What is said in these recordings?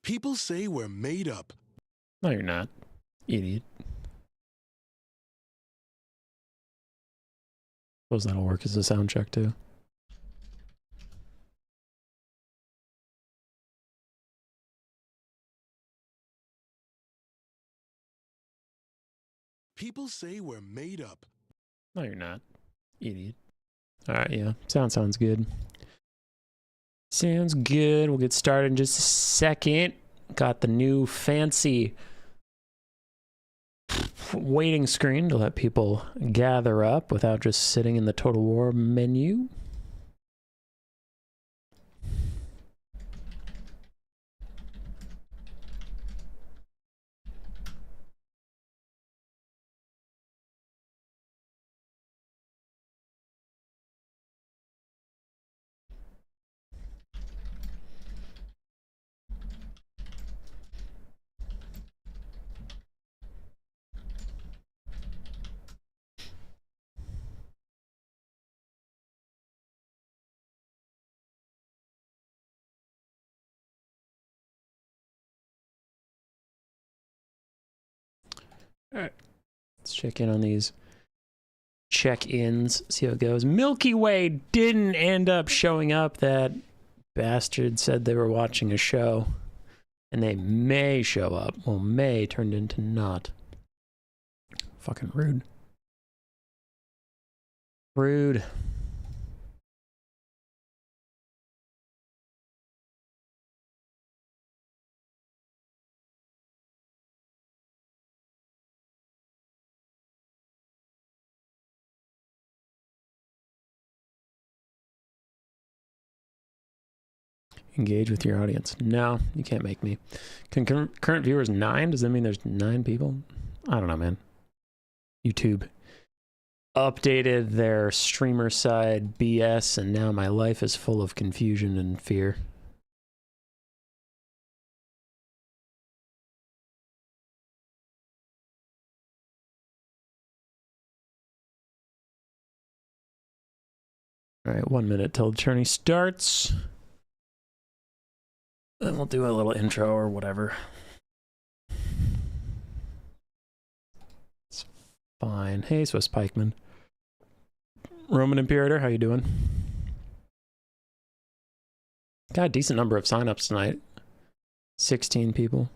People say we're made up. No, you're not, idiot. Suppose that'll work as a sound check too. People say we're made up. No, you're not, idiot. All right, yeah, sounds good. Sounds good. We'll get started in just a second. Got the new fancy waiting screen to let people gather up without just sitting in the Total War menu. All right, let's check in on these check-ins, see how it goes. Milky Way didn't end up showing up. That bastard said they were watching a show, and they may show up. Well, may turned into not. Fucking rude. Rude. Engage with your audience. No, you can't make me. Current viewers 9? Does that mean there's 9 people? I don't know, man. YouTube updated their streamer side BS, and now my life is full of confusion and fear. All right, 1 minute till the tourney starts. Then we'll do a little intro or whatever. It's fine. Hey, Swiss Pikeman. Roman Imperator, how you doing? Got a decent number of signups tonight. 16 people.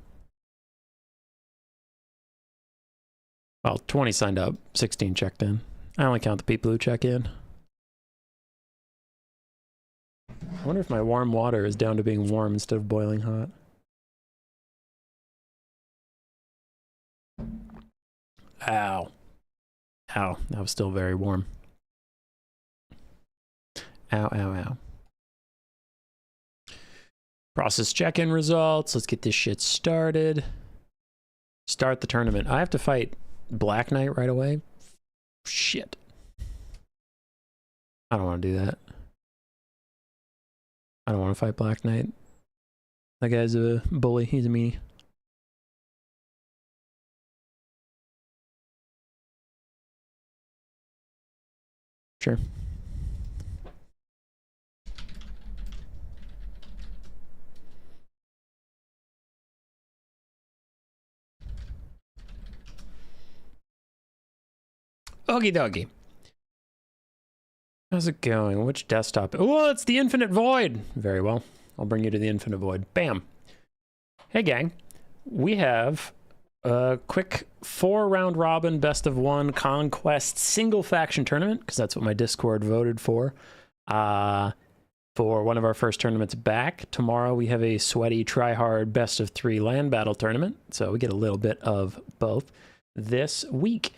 Well, 20 signed up, 16 checked in. I only count the people who check in. I wonder if my warm water is down to being warm instead of boiling hot. Ow. Ow, that was still very warm. Ow, ow, ow. Process check-in results. Let's get this shit started. Start the tournament. I have to fight Black Knight right away. Shit. I don't want to do that. I don't want to fight Black Knight. That guy's a bully. He's a meanie. Sure. Okie dokie. How's it going? Which desktop? Oh, it's the Infinite Void. Very well. I'll bring you to the Infinite Void. Bam. Hey, gang. We have a quick 4-round robin best of 1 Conquest single faction tournament, because that's what my Discord voted for one of our first tournaments back. Tomorrow we have a sweaty try-hard best of 3 land battle tournament, so we get a little bit of both this week.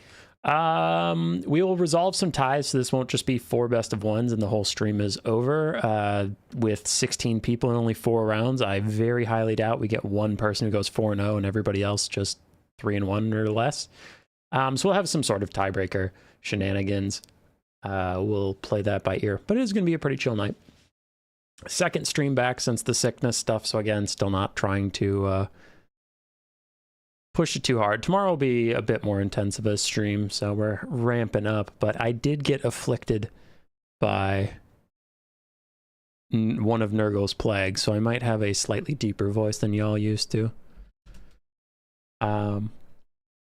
We will resolve some ties, so this won't just be 4 best of 1s and the whole stream is over. With 16 people and only 4 rounds, I very highly doubt we get one person who goes 4-0 and everybody else just 3-1 or less. So we'll have some sort of tiebreaker shenanigans. We'll play that by ear, but it is going to be a pretty chill night. Second stream back since the sickness stuff, so again, still not trying to push it too hard. Tomorrow will be a bit more intense of a stream, so we're ramping up, but I did get afflicted by one of Nurgle's plagues, so I might have a slightly deeper voice than y'all used to.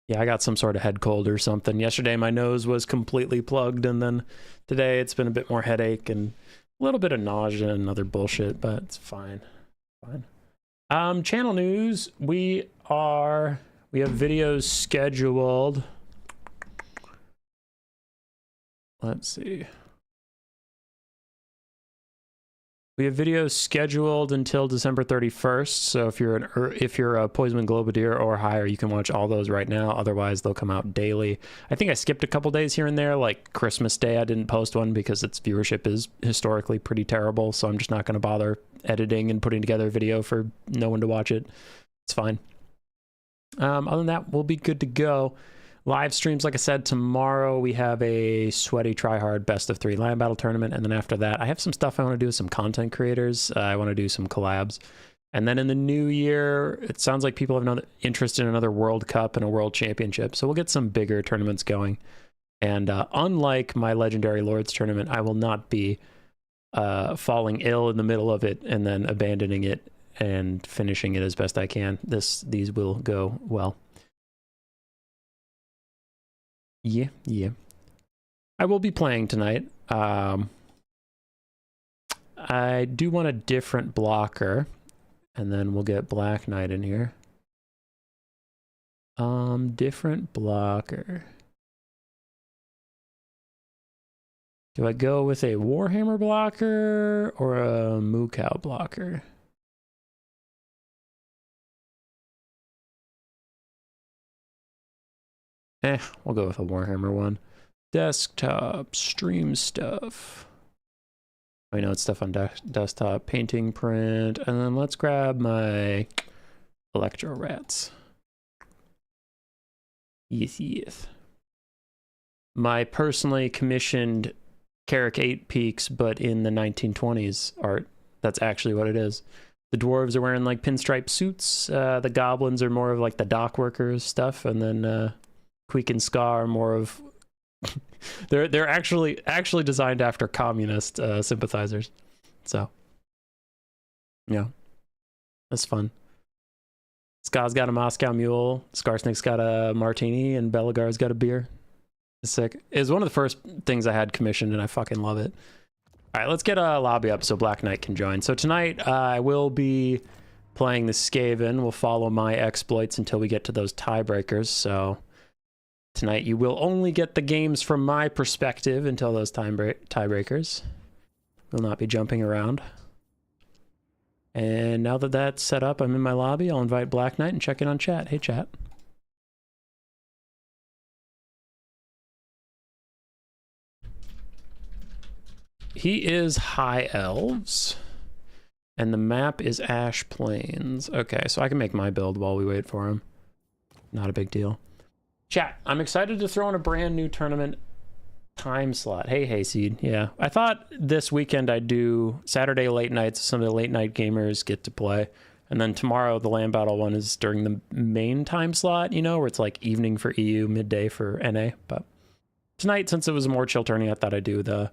Yeah, I got some sort of head cold or something. Yesterday my nose was completely plugged, and then today it's been a bit more headache and a little bit of nausea and other bullshit, but it's fine. Fine. Channel news. We have videos scheduled. Let's see. We have videos scheduled until December 31st, so if you're a Poisonman Globadier or higher, you can watch all those right now. Otherwise, they'll come out daily. I think I skipped a couple days here and there, like Christmas Day. I didn't post one because its viewership is historically pretty terrible, so I'm just not going to bother editing and putting together a video for no one to watch it. It's fine. Other than that, we'll be good to go. Live streams, like I said, tomorrow we have a sweaty tryhard best of 3 land battle tournament, and then after that I have some stuff I want to do with some content creators. I want to do some collabs, and then in the new year it sounds like people have another interest in another World Cup and a World Championship, so we'll get some bigger tournaments going. And unlike my Legendary Lords tournament, I will not be falling ill in the middle of it and then abandoning it and finishing it as best I can. These will go well. Yeah. I will be playing tonight. I do want a different blocker, and then we'll get Black Knight in here. Different blocker. Do I go with a Warhammer blocker or a Moo Cow blocker? We'll go with a Warhammer one. Desktop, stream stuff. I know it's stuff on desktop, painting, print, and then let's grab my Electro Rats. Yes. My personally commissioned Carrick 8 Peaks, but in the 1920s art. That's actually what it is. The dwarves are wearing like pinstripe suits. The goblins are more of like the dock workers stuff, and then Queek and Ska are more of they're actually designed after communist sympathizers. So yeah, that's fun. Ska's got a Moscow Mule, Skarsnik's got a martini, and Belagar's got a beer. It's sick. It's one of the first things I had commissioned, and I fucking love it. All right, let's get a lobby up so Black Knight can join. So tonight I will be playing the Skaven. We'll follow my exploits until we get to those tiebreakers. So tonight you will only get the games from my perspective until those tiebreakers. Will not be jumping around. And now that that's set up, I'm in my lobby. I'll invite Black Knight and check in on chat. Hey, chat. He is High Elves, and the map is Ash Plains. Okay, so I can make my build while we wait for him. Not a big deal. Chat, I'm excited to throw in a brand new tournament time slot. Hey, Hayseed. Yeah, I thought this weekend I'd do Saturday late nights. Some of the late night gamers get to play. And then tomorrow, the land battle one is during the main time slot, you know, where it's like evening for EU, midday for NA. But tonight, since it was a more chill tourney, I thought I'd do the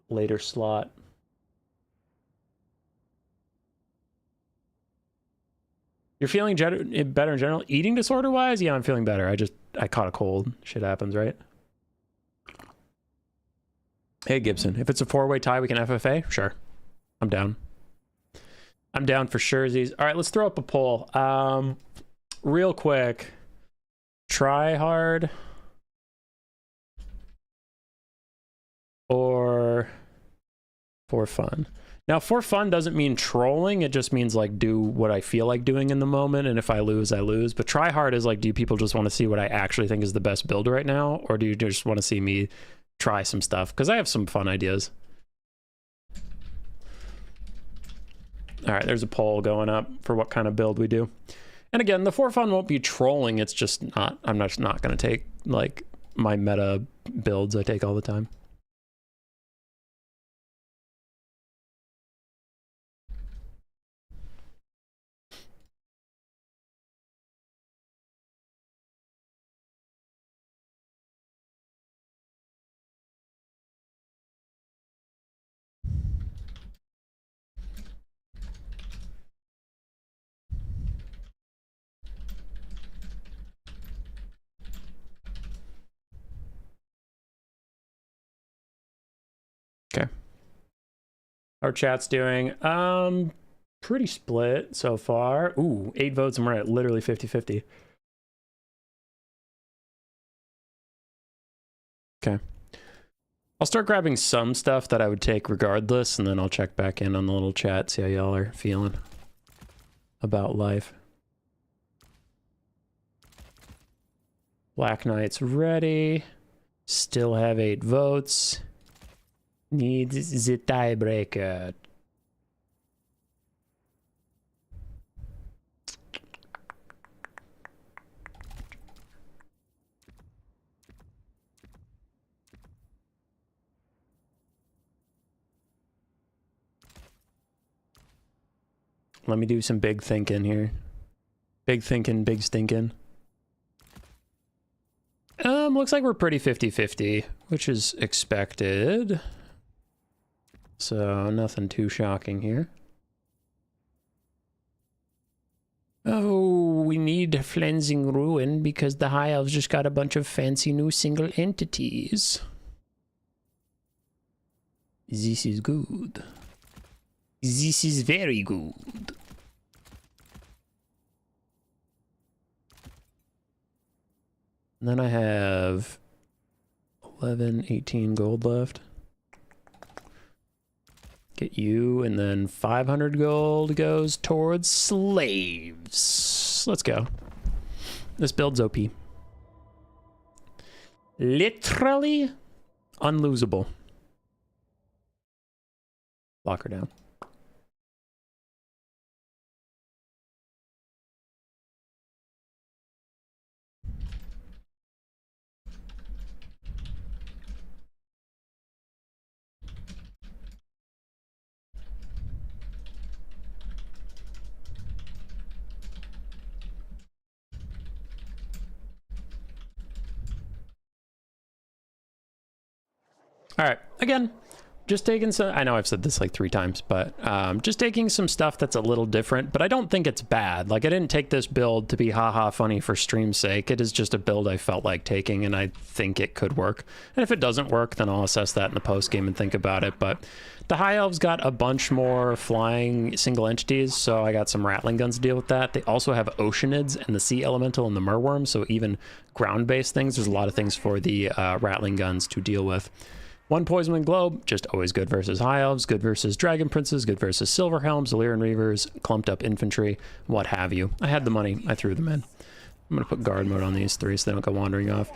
later slot. You're feeling better in general? Eating disorder wise? Yeah, I'm feeling better. I caught a cold. Shit happens, right? Hey, Gibson. If it's a 4-way tie, we can FFA? Sure. I'm down. I'm down for surezies. All right, let's throw up a poll. Real quick. Try hard or for fun? Now, for fun doesn't mean trolling. It just means like do what I feel like doing in the moment, and if I lose, I lose. But try hard is like, do people just want to see what I actually think is the best build right now, or do you just want to see me try some stuff? Because I have some fun ideas. All right, there's a poll going up for what kind of build we do. And again, the for fun won't be trolling. It's just not, I'm just not going to take like my meta builds I take all the time. Our chat's doing? Pretty split so far. Ooh, 8 votes and we're at literally 50-50. Okay. I'll start grabbing some stuff that I would take regardless, and then I'll check back in on the little chat, see how y'all are feeling about life. Black Knight's ready. Still have 8 votes. Needs the tiebreaker. Let me do some big thinking here. Big thinking, big stinking. Looks like we're pretty 50-50, which is expected. So nothing too shocking here. Oh, we need Flensing Ruin because the High Elves just got a bunch of fancy new single entities. This is good. This is very good. And then I have 11, 18 gold left. Get you, and then 500 gold goes towards slaves. Let's go. This build's OP. Literally unlosable. Lock her down. All right, again, just taking some, I know I've said this like 3 times, but just taking some stuff that's a little different, but I don't think it's bad. Like, I didn't take this build to be haha funny for stream's sake. It is just a build I felt like taking, and I think it could work. And if it doesn't work, then I'll assess that in the post game and think about it. But the High Elves got a bunch more flying single entities, so I got some rattling guns to deal with that. They also have Oceanids and the Sea Elemental and the Merworm, so even ground-based things, there's a lot of things for the rattling guns to deal with. 1 Poison Wind Globe, just always good versus High Elves, good versus Dragon Princes, good versus Silver Helms, Illyrian Reavers, clumped up infantry, what have you. I had the money, I threw them in. I'm gonna put guard mode on these 3 so they don't go wandering off.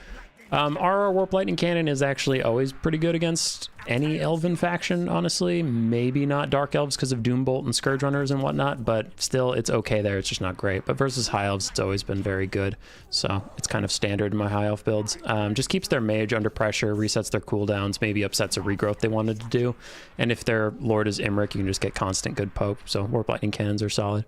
Our Warp Lightning Cannon is actually always pretty good against any Elven faction, honestly. Maybe not Dark Elves because of Doombolt and Scourge Runners and whatnot, but still, it's okay there. It's just not great. But versus High Elves, it's always been very good. So it's kind of standard in my High Elf builds. Just keeps their mage under pressure, resets their cooldowns, maybe upsets a regrowth they wanted to do. And if their Lord is Imric, you can just get constant good poke. So Warp Lightning Cannons are solid.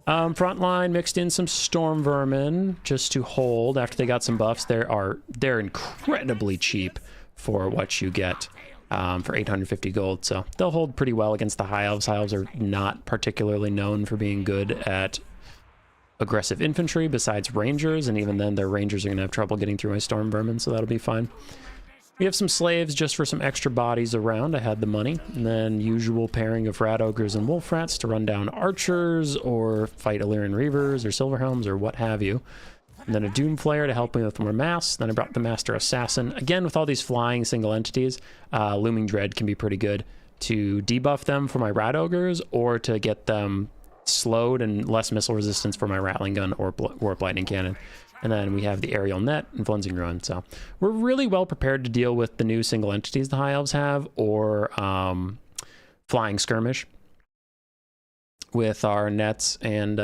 Frontline mixed in some Storm Vermin just to hold after they got some buffs. They're incredibly cheap for what you get for 850 gold, so they'll hold pretty well against the High Elves. High Elves are not particularly known for being good at aggressive infantry besides Rangers, and even then their Rangers are going to have trouble getting through my Storm Vermin, so that'll be fine. We have some slaves just for some extra bodies around. I had the money. And then usual pairing of Rat Ogres and Wolf Rats to run down archers or fight Illyrian Reavers or Silver Helms or what have you. And then a Doom Flare to help me with more mass. Then I brought the Master Assassin. Again, with all these flying single entities, Looming Dread can be pretty good to debuff them for my Rat Ogres or to get them slowed and less missile resistance for my Rattling Gun or Warp Lightning Cannon. And then we have the Aerial Net and Flensing Ruin. So we're really well prepared to deal with the new single entities the High Elves have, or Flying Skirmish with our nets and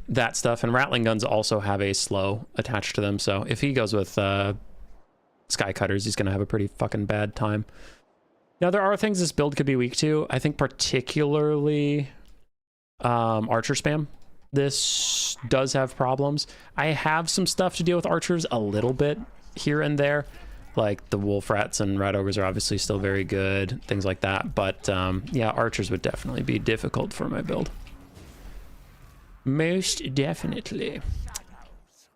that stuff. And Rattling Guns also have a slow attached to them. So if he goes with Sky Cutters, he's going to have a pretty fucking bad time. Now, there are things this build could be weak to. I think particularly Archer spam. This does have problems. I have some stuff to deal with archers a little bit here and there. Like the Wolf Rats and Rat Ogres are obviously still very good, things like that. But yeah, archers would definitely be difficult for my build. Most definitely.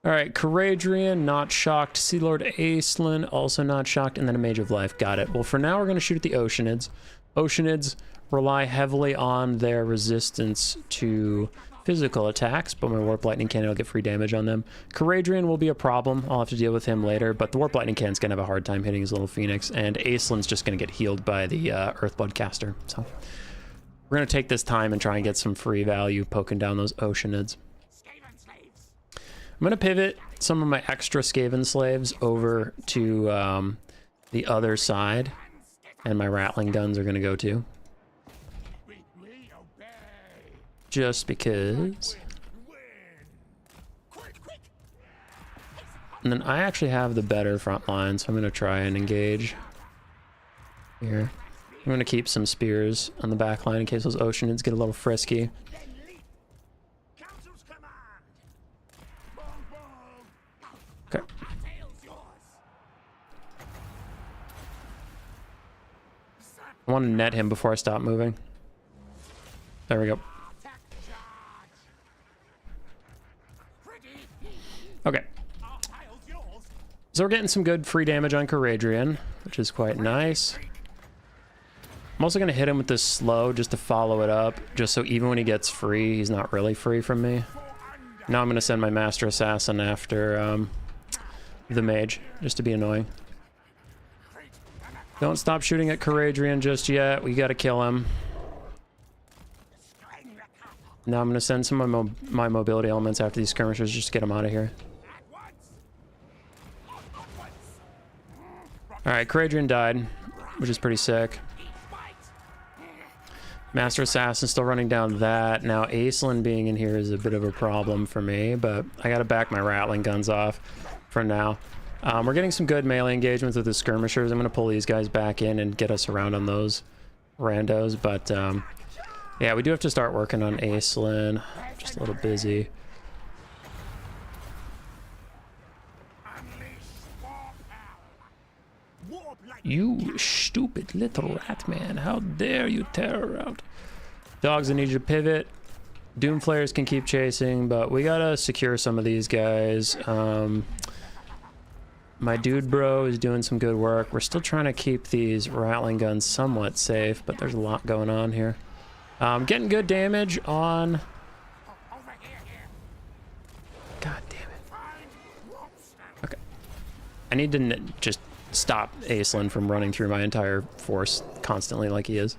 All right, Caradrian, not shocked. Sea Lord Aeslin, also not shocked. And then a Mage of Life, got it. Well, for now, we're going to shoot at the Oceanids. Oceanids rely heavily on their resistance to physical attacks, but my Warp Lightning Cannon will get free damage on them. Caradrian will be a problem. I'll have to deal with him later, but the Warp Lightning Cannon's going to have a hard time hitting his little Phoenix, and Aislin's just going to get healed by the Earthblood Caster. So we're going to take this time and try and get some free value poking down those Oceanids. I'm going to pivot some of my extra Skaven slaves over to the other side, and my Rattling Guns are going to go too. Just because. And then I actually have the better front line, so I'm going to try and engage here. I'm going to keep some spears on the back line in case those Oceanids get a little frisky. Okay. I want to net him before I stop moving. There we go. Okay. So we're getting some good free damage on Caradrian, which is quite nice. I'm also going to hit him with this slow just to follow it up, just so even when he gets free, he's not really free from me. Now I'm going to send my Master Assassin after the mage, just to be annoying. Don't stop shooting at Caradrian just yet. We got to kill him. Now I'm going to send some of my mobility elements after these skirmishers just to get them out of here. Alright, Caradrian died, which is pretty sick. Master Assassin still running down that. Now Aislinn being in here is a bit of a problem for me, but I got to back my Rattling Guns off for now. We're getting some good melee engagements with the skirmishers. I'm going to pull these guys back in and get us around on those randos, but yeah, we do have to start working on Aislinn. Just a little busy. You stupid little rat man. How dare you tear around. Dogs, I need you to pivot. Doomflayers can keep chasing, but we gotta secure some of these guys. My dude bro is doing some good work. We're still trying to keep these Rattling Guns somewhat safe, but there's a lot going on here. Getting good damage on... God damn it. Okay. I need to just stop Aislinn from running through my entire force constantly like he is.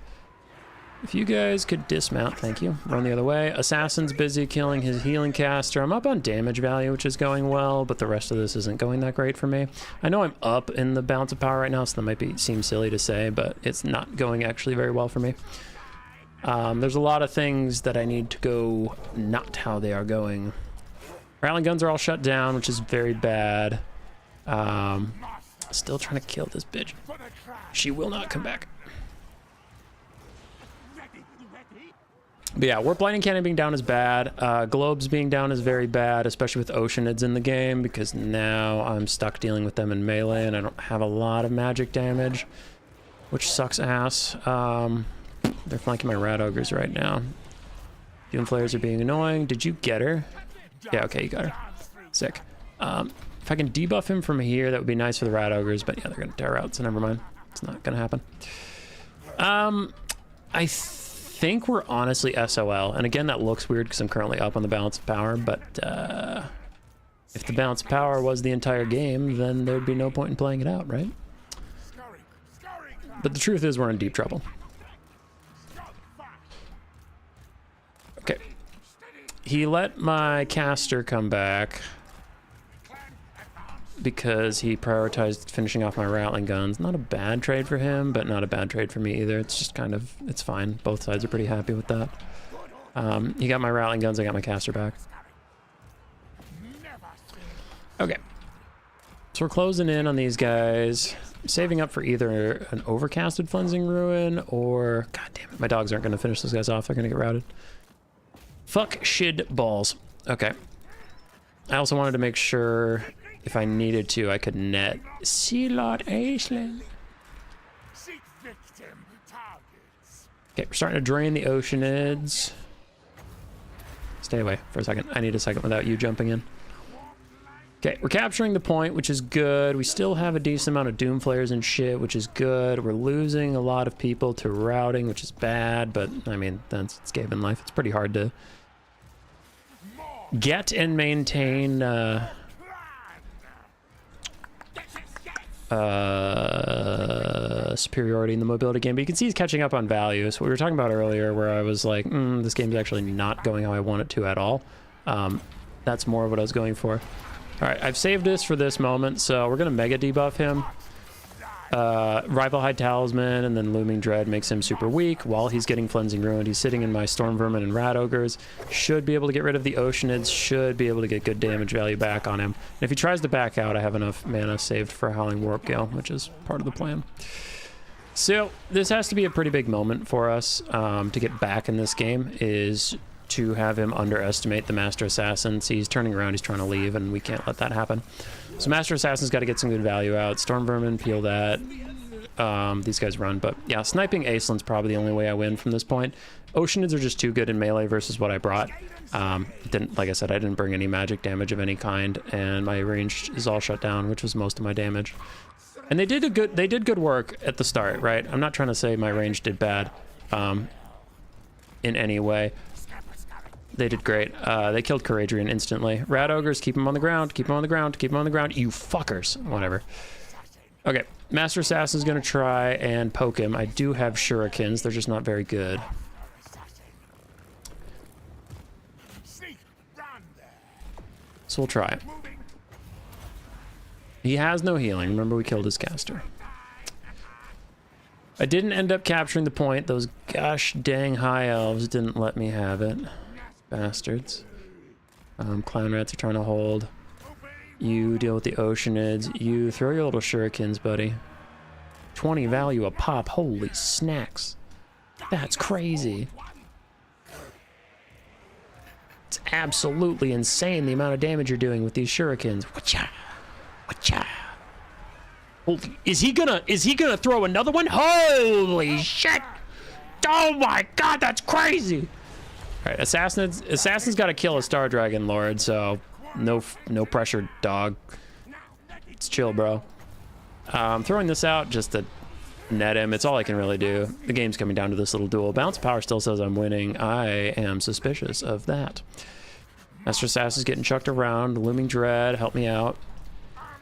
If you guys could dismount, thank you. Run the other way. Assassin's busy killing his healing caster. I'm up on damage value, which is going well, but the rest of this isn't going that great for me. I know I'm up in the balance of power right now, so that might seem silly to say, but it's not going actually very well for me. There's a lot of things that I need to go not how they are going. Rattling Guns are all shut down, which is very bad. Still trying to kill this bitch. She will not come back. But yeah, Warp Lightning Cannon being down is bad. Globes being down is very bad, especially with Oceanids in the game, because now I'm stuck dealing with them in melee and I don't have a lot of magic damage, which sucks ass. They're flanking my Rat Ogres right now. Doomflayers are being annoying. Did you get her? Yeah, okay, you got her. Sick. If I can debuff him from here, that would be nice for the Rat Ogres, but yeah, they're going to tear out, so never mind. It's not going to happen. I think we're honestly SOL, and again, that looks weird because I'm currently up on the balance of power, but if the balance of power was the entire game, then there'd be no point in playing it out, right? But the truth is we're in deep trouble. Okay. He let my caster come back because he prioritized finishing off my Rattling Guns. Not a bad trade for him, but not a bad trade for me either. It's just kind of, it's fine. Both sides are pretty happy with that. He got my Rattling Guns, I got my caster back. Okay. So we're closing in on these guys. Saving up for either an overcasted Cleansing Ruin or... God damn it, my dogs aren't going to finish those guys off. They're going to get routed. Fuck shid balls. Okay. I also wanted to make sure if I needed to, I could net Sea Lord Aislinn. Okay, we're starting to drain the Oceanids. Stay away for a second. I need a second without you jumping in. Okay, we're capturing the point, which is good. We still have a decent amount of Doom Flares and shit, which is good. We're losing a lot of people to routing, which is bad, but I mean, that's Skaven life. It's pretty hard to get and maintain superiority in the mobility game, but you can see he's catching up on value. So we were talking about earlier where I was like, this game's actually not going how I want it to at all. That's more of what I was going for. All right, I've saved this for this moment, so we're gonna mega debuff him. Rival High Talisman and then Looming Dread makes him super weak. While he's getting Cleansing Ruined, he's sitting in my Storm Vermin and Rat Ogres. Should be able to get rid of the Oceanids, should be able to get good damage value back on him. And if he tries to back out, I have enough mana saved for Howling Warp Gale, which is part of the plan. So this has to be a pretty big moment for us to get back in this game, is to have him underestimate the Master Assassin. See, he's turning around, he's trying to leave, and we can't let that happen. So Master Assassin's got to get some good value out. Storm Vermin, peel that. These guys run, but yeah, sniping Aislin's probably the only way I win from this point. Oceanids are just too good in melee versus what I brought. Like I said, I didn't bring any magic damage of any kind, and my range is all shut down, which was most of my damage. And they did good work at the start, right? I'm not trying to say my range did bad in any way. They did great. They killed Couragean instantly. Rat Ogres, keep him on the ground, keep him on the ground, keep him on the ground. You fuckers. Whatever. Okay, Master Assassin's gonna try and poke him. I do have shurikens, they're just not very good. So we'll try. He has no healing. Remember, we killed his caster. I didn't end up capturing the point. Those gosh dang high elves didn't let me have it. Bastards. Clown rats are trying to hold. You deal with the Oceanids. You throw your little shurikens, buddy. 20 value a pop. Holy snacks. That's crazy. It's absolutely insane the amount of damage you're doing with these shurikens. Wacha! Wacha! Holy, is he gonna throw another one? Holy shit! Oh my god, that's crazy! Alright, Assassin's gotta kill a Star Dragon Lord, so no pressure, dog. It's chill, bro. I'm throwing this out just to net him. It's all I can really do. The game's coming down to this little duel. Balance of Power still says I'm winning. I am suspicious of that. Master Assassin's getting chucked around. Looming Dread, help me out.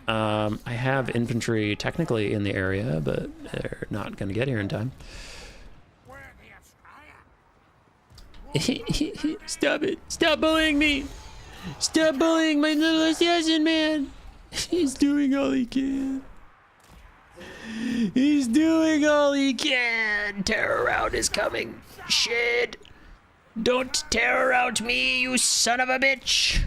I have infantry technically in the area, but they're not going to get here in time. Stop it. Stop bullying me. Stop bullying my little assassin, man. He's doing all he can. He's doing all he can. Terror round is coming. Shit. Don't terror out me, you son of a bitch.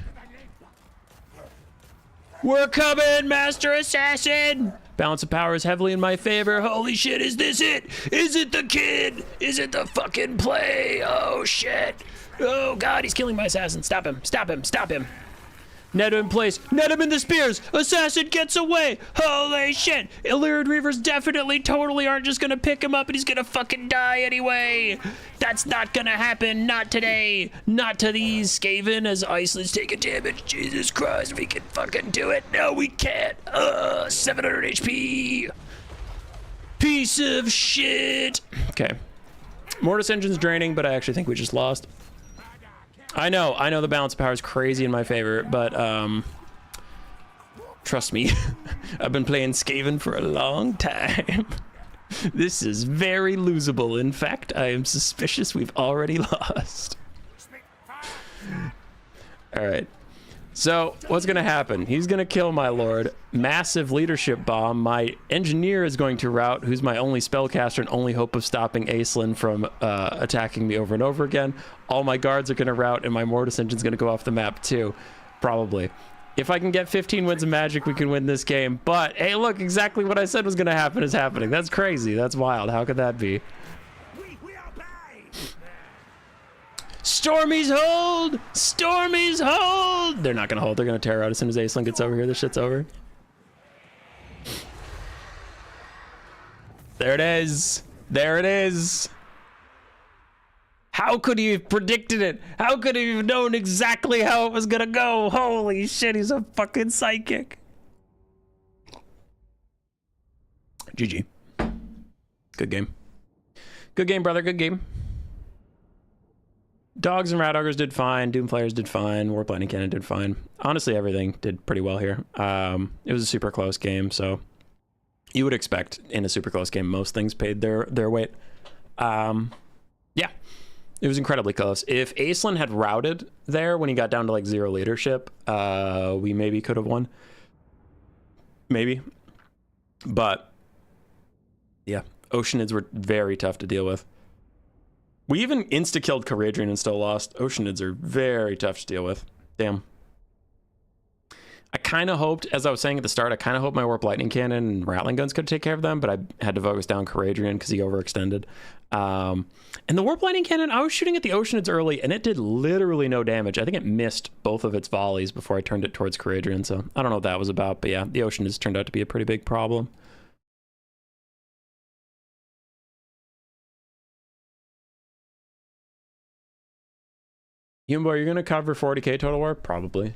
We're coming, Master Assassin. Balance of Power is heavily in my favor. Holy shit, is this it? Is it the kid? Is it the fucking play? Oh shit. Oh god, he's killing my assassin. Stop him, stop him, stop him. Net him in place. Net him in the spears. Assassin gets away. Holy shit. Illyrid Reavers definitely, totally aren't just gonna pick him up and he's gonna fucking die anyway. That's not gonna happen. Not today. Not to these Skaven as Iceland's taking damage. Jesus Christ, we can fucking do it. No, we can't. 700 HP. Piece of shit. Okay. Mortis Engine's draining, but I actually think we just lost. I know the balance of power is crazy in my favor, but trust me, I've been playing Skaven for a long time. This is very losable. In fact, I am suspicious we've already lost. All right. So what's going to happen? He's going to kill my lord. Massive leadership bomb. My engineer is going to rout, who's my only spellcaster and only hope of stopping Aislinn from attacking me over and over again. All my guards are going to rout, and my Mortis engine's going to go off the map too, probably. If I can get 15 wins of magic, we can win this game. But hey, look, exactly what I said was going to happen is happening. That's crazy. That's wild. How could that be? Stormy's hold! Stormy's hold! They're not gonna hold. They're gonna tear out as soon as Aislinn gets over here. This shit's over. There it is. There it is. How could he have predicted it? How could he have known exactly how it was gonna go? Holy shit, he's a fucking psychic. GG. Good game. Good game, brother. Good game. Dogs and Rat Augers did fine. Doom Players did fine. Warp Lightning Cannon did fine. Honestly, everything did pretty well here. It was a super close game, so you would expect in a super close game most things paid their weight. Yeah, it was incredibly close. If Aislinn had routed there when he got down to like 0 leadership, we maybe could have won. Maybe. But yeah, Oceanids were very tough to deal with. We even insta-killed Caradrian and still lost. Oceanids are very tough to deal with. Damn. I kind of hoped, as I was saying at the start, I kind of hoped my Warp Lightning Cannon and Rattling Guns could take care of them, but I had to focus down Caradrian because he overextended. And the Warp Lightning Cannon, I was shooting at the Oceanids early, and it did literally no damage. I think it missed both of its volleys before I turned it towards Caradrian, so I don't know what that was about, but yeah, the Oceanids turned out to be a pretty big problem. Yumbo, are you going to cover 40k Total War? Probably.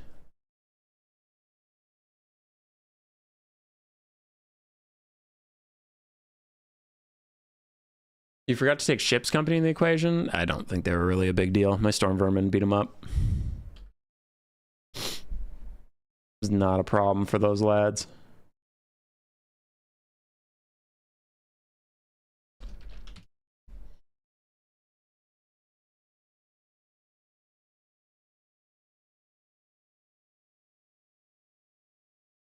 You forgot to take Ship's Company in the equation? I don't think they were really a big deal. My Storm Vermin beat them up. It's not a problem for those lads.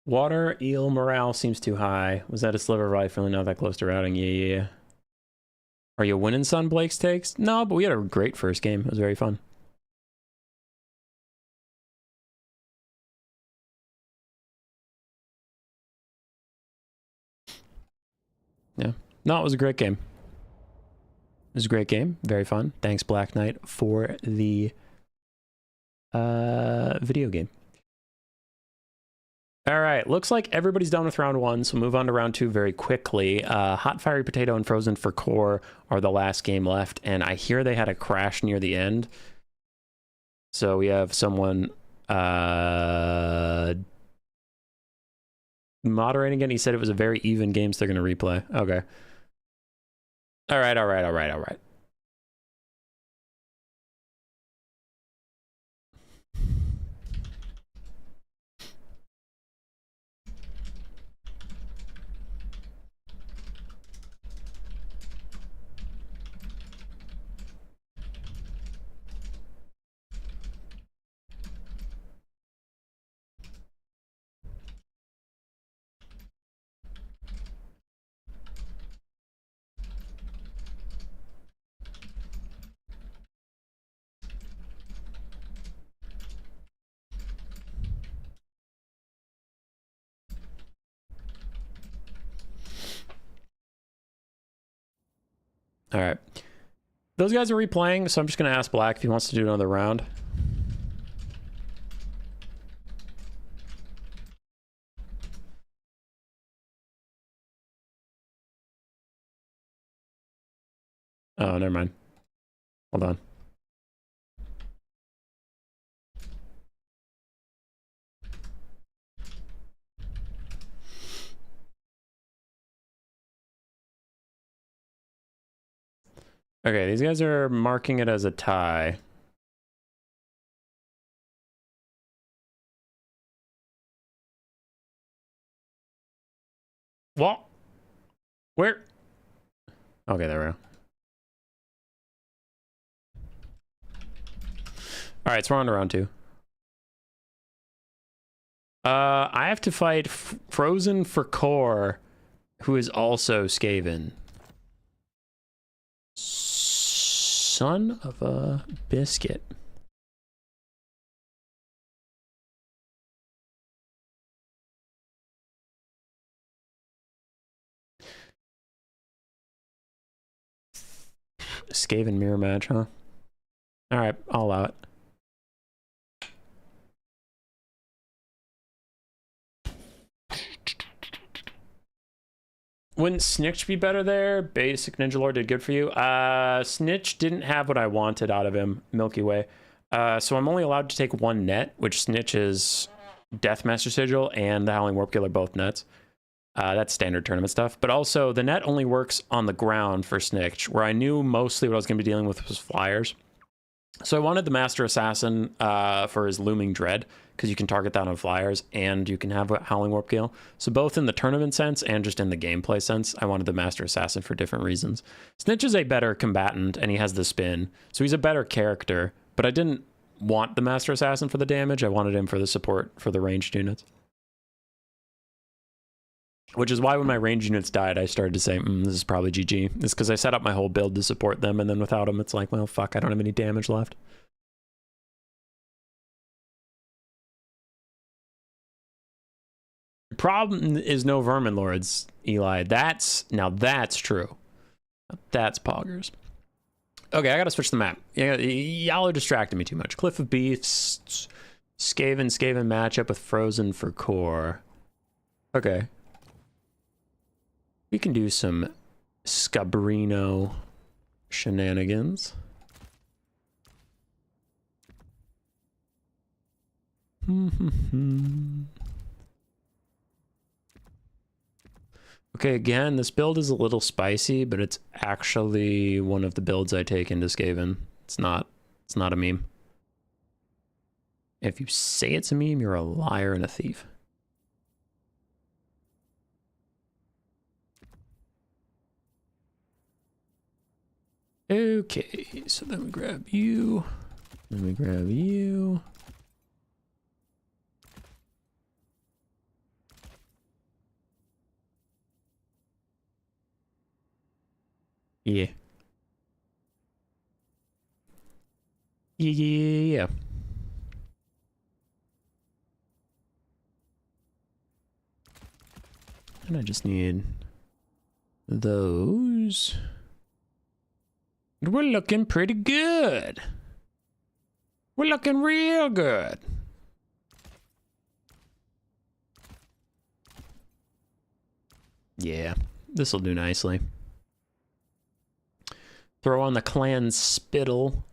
Water eel morale seems too high. Was that a sliver of life? Really not that close to routing? Yeah. Are you winning, son? Blake's takes? No, but we had a great first game. It was very fun. Yeah. No, it was a great game. It was a great game. Very fun. Thanks, Black Knight, for the video game. All right, looks like everybody's done with round 1, so move on to round 2 very quickly. Hot Fiery Potato and Frozen for Core are the last game left, and I hear they had a crash near the end. So we have someone moderating it. He said it was a very even game, so they're going to replay. Okay. All right. All right. Those guys are replaying, so I'm just going to ask Black if he wants to do another round. Oh, never mind. Hold on. Okay, these guys are marking it as a tie. What? Where? Okay, there we go. All right, so we're on to round 2. I have to fight Frozen for Core, who is also Skaven. Son of a biscuit. Skaven mirror match, huh? All right, I'll allow it. Wouldn't Snitch be better there? Basic Ninja Lord did good for you. Snitch didn't have what I wanted out of him, Milky Way. So I'm only allowed to take one net, which Snitch is Deathmaster Sigil and the Howling Warp Killer, both nets. That's standard tournament stuff. But also, the net only works on the ground for Snitch, where I knew mostly what I was going to be dealing with was flyers. So I wanted the Master Assassin for his Looming Dread, because you can target that on flyers, and you can have a Howling Warp Gale. So both in the tournament sense and just in the gameplay sense, I wanted the Master Assassin for different reasons. Snitch is a better combatant, and he has the spin, so he's a better character, but I didn't want the Master Assassin for the damage. I wanted him for the support for the ranged units. Which is why when my ranged units died, I started to say, this is probably GG. It's because I set up my whole build to support them, and then without them, it's like, well, fuck, I don't have any damage left. The problem is no Vermin Lords, Eli. Now that's true. That's poggers. Okay, I gotta switch the map. Y'all are distracting me too much. Cliff of Beasts, Skaven matchup with Frozen for core. Okay. We can do some Scabrino shenanigans. Okay, again, this build is a little spicy, but it's actually one of the builds I take into Skaven. It's not a meme. If you say it's a meme, you're a liar and a thief. Okay, so then we grab you. Then we grab you. Yeah. Yeah. And I just need those. We're looking pretty good. We're looking real good. Yeah, this'll do nicely. Throw on the clan spittle,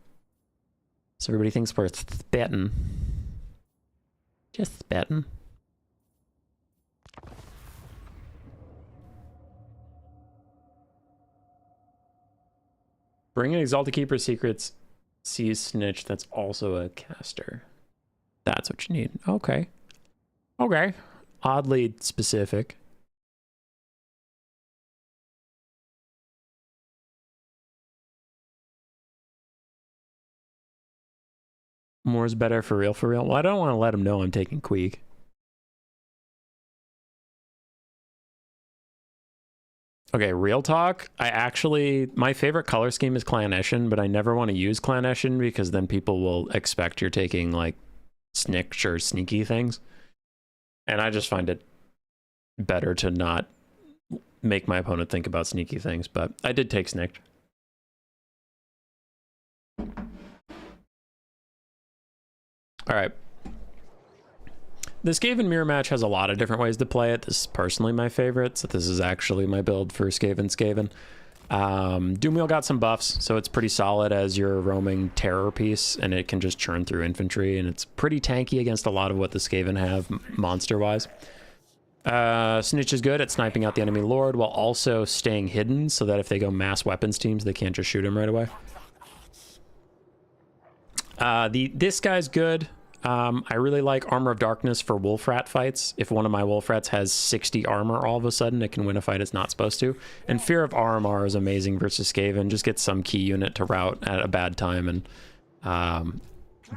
so everybody thinks we're spitting. Just spitting. Bring an Exalted Keeper Secrets, sees Snitch, that's also a caster. That's what you need. Okay. Okay. Oddly specific. More's better for real, for real. Well, I don't want to let him know I'm taking Queeg. Okay, real talk. My favorite color scheme is Clan Eshin, but I never want to use Clan Eshin because then people will expect you're taking like Snitch or sneaky things. And I just find it better to not make my opponent think about sneaky things, but I did take Snitch. All right. The Skaven mirror match has a lot of different ways to play it. This is personally my favorite, so this is actually my build for Skaven. Doomwheel got some buffs, so it's pretty solid as your roaming terror piece, and it can just churn through infantry, and it's pretty tanky against a lot of what the Skaven have monster-wise. Snitch is good at sniping out the enemy lord while also staying hidden, so that if they go mass weapons teams, they can't just shoot him right away. This guy's good. I really like Armor of Darkness for Wolfrat fights. If one of my Wolfrats has 60 armor all of a sudden, it can win a fight it's not supposed to. And Fear of RMR is amazing versus Skaven. Just get some key unit to rout at a bad time and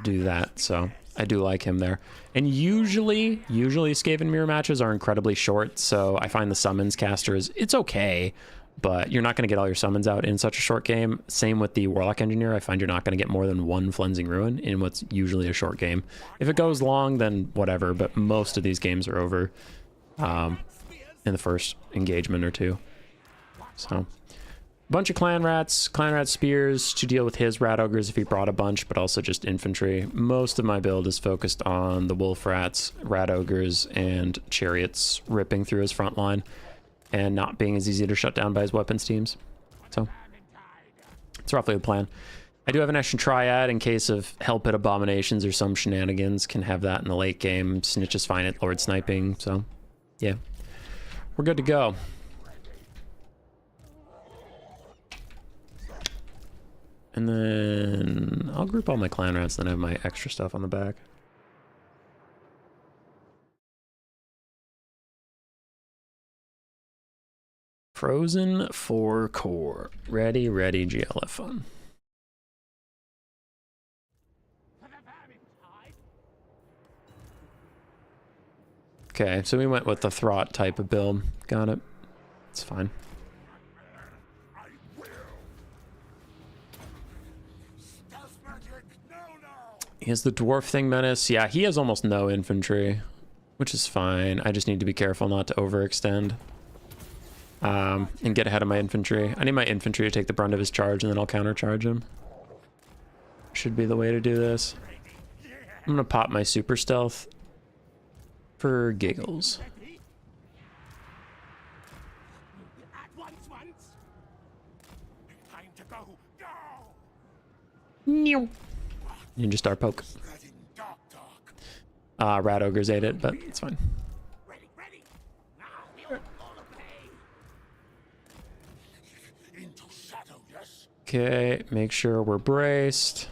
do that. So I do like him there. And usually Skaven mirror matches are incredibly short, so I find the summons casters, it's okay, but you're not going to get all your summons out in such a short game. Same with the Warlock Engineer. I find you're not going to get more than one Flensing Ruin in what's usually a short game. If it goes long, then whatever, but most of these games are over in the first engagement or two. So, bunch of Clan Rats Spears to deal with his Rat Ogres if he brought a bunch, but also just infantry. Most of my build is focused on the Wolf Rats, Rat Ogres, and Chariots ripping through his front line. and not being as easy to shut down by his weapons teams. So it's roughly the plan. I do have an Eshin Triad in case of Hell Pit Abominations or some shenanigans. Can have that in the late game. Snitch is fine at Lord Sniping, so yeah. We're good to go. And then I'll group all my clan rats, then I have my extra stuff on the back. Frozen 4 core. Ready, GLF. Okay, so we went with the Throt type of build. Got it. It's fine. He has the Dwarf Thing Menace. Yeah, he has almost no infantry, which is fine. I just need to be careful not to overextend. And get ahead of my infantry. I need my infantry to take the brunt of his charge, and then I'll countercharge him. Should be the way to do this. I'm gonna pop my super stealth for giggles. Ninja Star Poke. Rat Ogres ate it, but it's fine. Okay, make sure we're braced.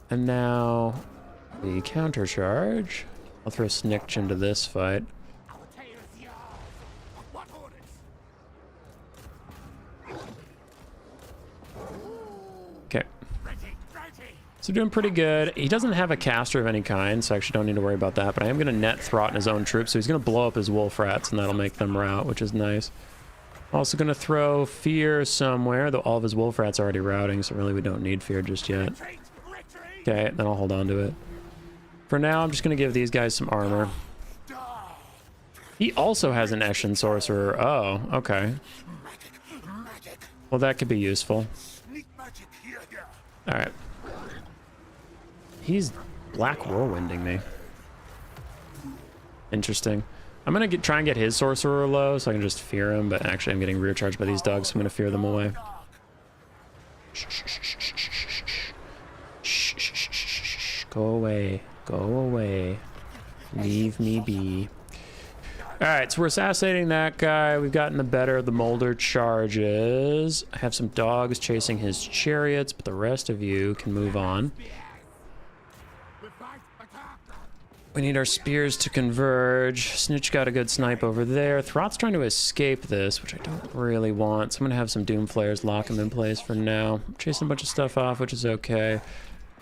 And now the counter charge. I'll throw Snitch into this fight. Okay. So doing pretty good. He doesn't have a caster of any kind, so I actually don't need to worry about that. But I am going to net Throt in his own troops, so he's going to blow up his wolf rats, and that'll make them rout, which is nice. Also going to throw Fear somewhere, though all of his wolf rats are already routing, so really we don't need Fear just yet. Okay, then I'll hold on to it. For now, I'm just going to give these guys some armor. He also has an Eshin Sorcerer. Oh, okay. Well, that could be useful. Alright. He's Black Whirlwinding me. Interesting. I'm gonna try and get his sorcerer low so I can just fear him, but actually I'm getting rear charged by these dogs, so I'm gonna fear them away. Go away. Go away. Leave me be. Alright, so we're assassinating that guy. We've gotten the better of the Molder charges. I have some dogs chasing his chariots, but the rest of you can move on. We need our spears to converge. Snitch got a good snipe over there. Throt's trying to escape this, which I don't really want. So I'm gonna have some Doom Flares lock him in place for now. I'm chasing a bunch of stuff off, which is okay.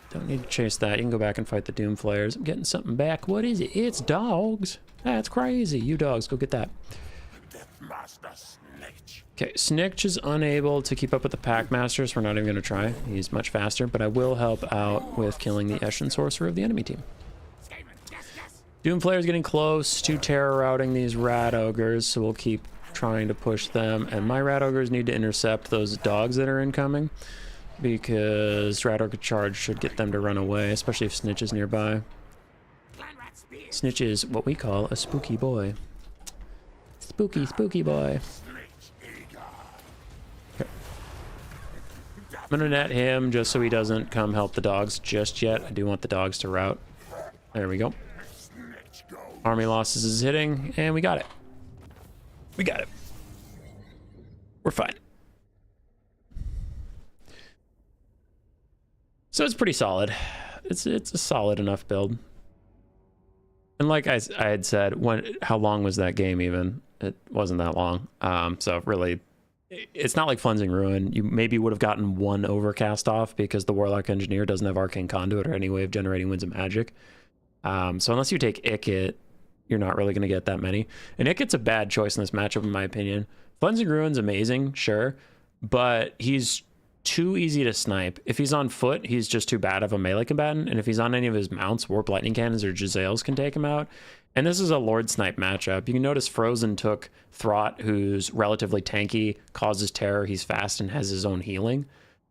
Don't need to chase that. You can go back and fight the Doom Flares. I'm getting something back. What is it? It's dogs. That's crazy. You dogs, go get that. Okay, Snitch is unable to keep up with the Packmaster, so we're not even gonna try. He's much faster, but I will help out with killing the Eshin Sorcerer of the enemy team. Doomflayer's getting close to terror routing these Rat Ogres, so we'll keep trying to push them. And my Rat Ogres need to intercept those dogs that are incoming, because Rat Ogre charge should get them to run away, especially if Snitch is nearby. Snitch is what we call a spooky boy. Spooky, spooky boy. Okay. I'm gonna net him just so he doesn't come help the dogs just yet. I do want the dogs to rout. There we go. Army losses is hitting, and we got it. We got it. We're fine. So it's pretty solid. It's a solid enough build. And like I had said, how long was that game even? It wasn't that long. So really, it's not like Flensing Ruin. You maybe would have gotten one overcast off because the Warlock Engineer doesn't have Arcane Conduit or any way of generating Winds of Magic. So unless you take Ikit, you're not really going to get that many. And Ikit's a bad choice in this matchup, in my opinion. Flensing Ruin's amazing, sure, but he's too easy to snipe. If he's on foot, he's just too bad of a melee combatant, and if he's on any of his mounts, Warp Lightning Cannons or Giselles can take him out. And this is a Lord Snipe matchup. You can notice Frozen took Throt, who's relatively tanky, causes terror, he's fast, and has his own healing.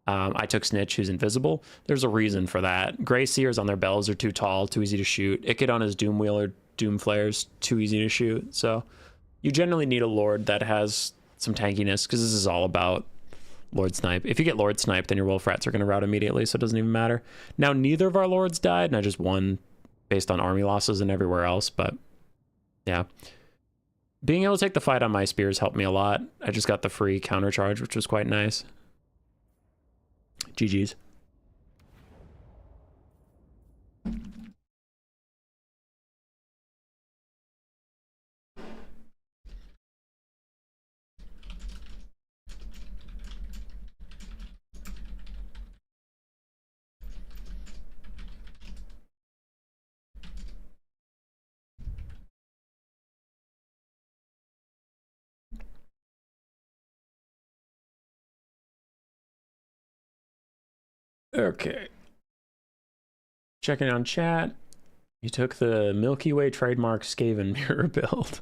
I took Snitch, who's invisible. There's a reason for that. Grey Seers on their bells are too tall, too easy to shoot. Ikit on his Doom Wheeler, Doom Flares, too easy to shoot. So You generally need a Lord that has some tankiness, because this is all about Lord Snipe. If you get Lord Snipe, then your Wolf Rats are going to rout immediately, so it doesn't even matter. Now, neither of our Lords died, and I just won based on army losses and everywhere else, but yeah. Being able to take the fight on my spears helped me a lot. I just got the free countercharge, which was quite nice. GG's. Okay. Checking on chat. You took the Milky Way trademark Skaven mirror build.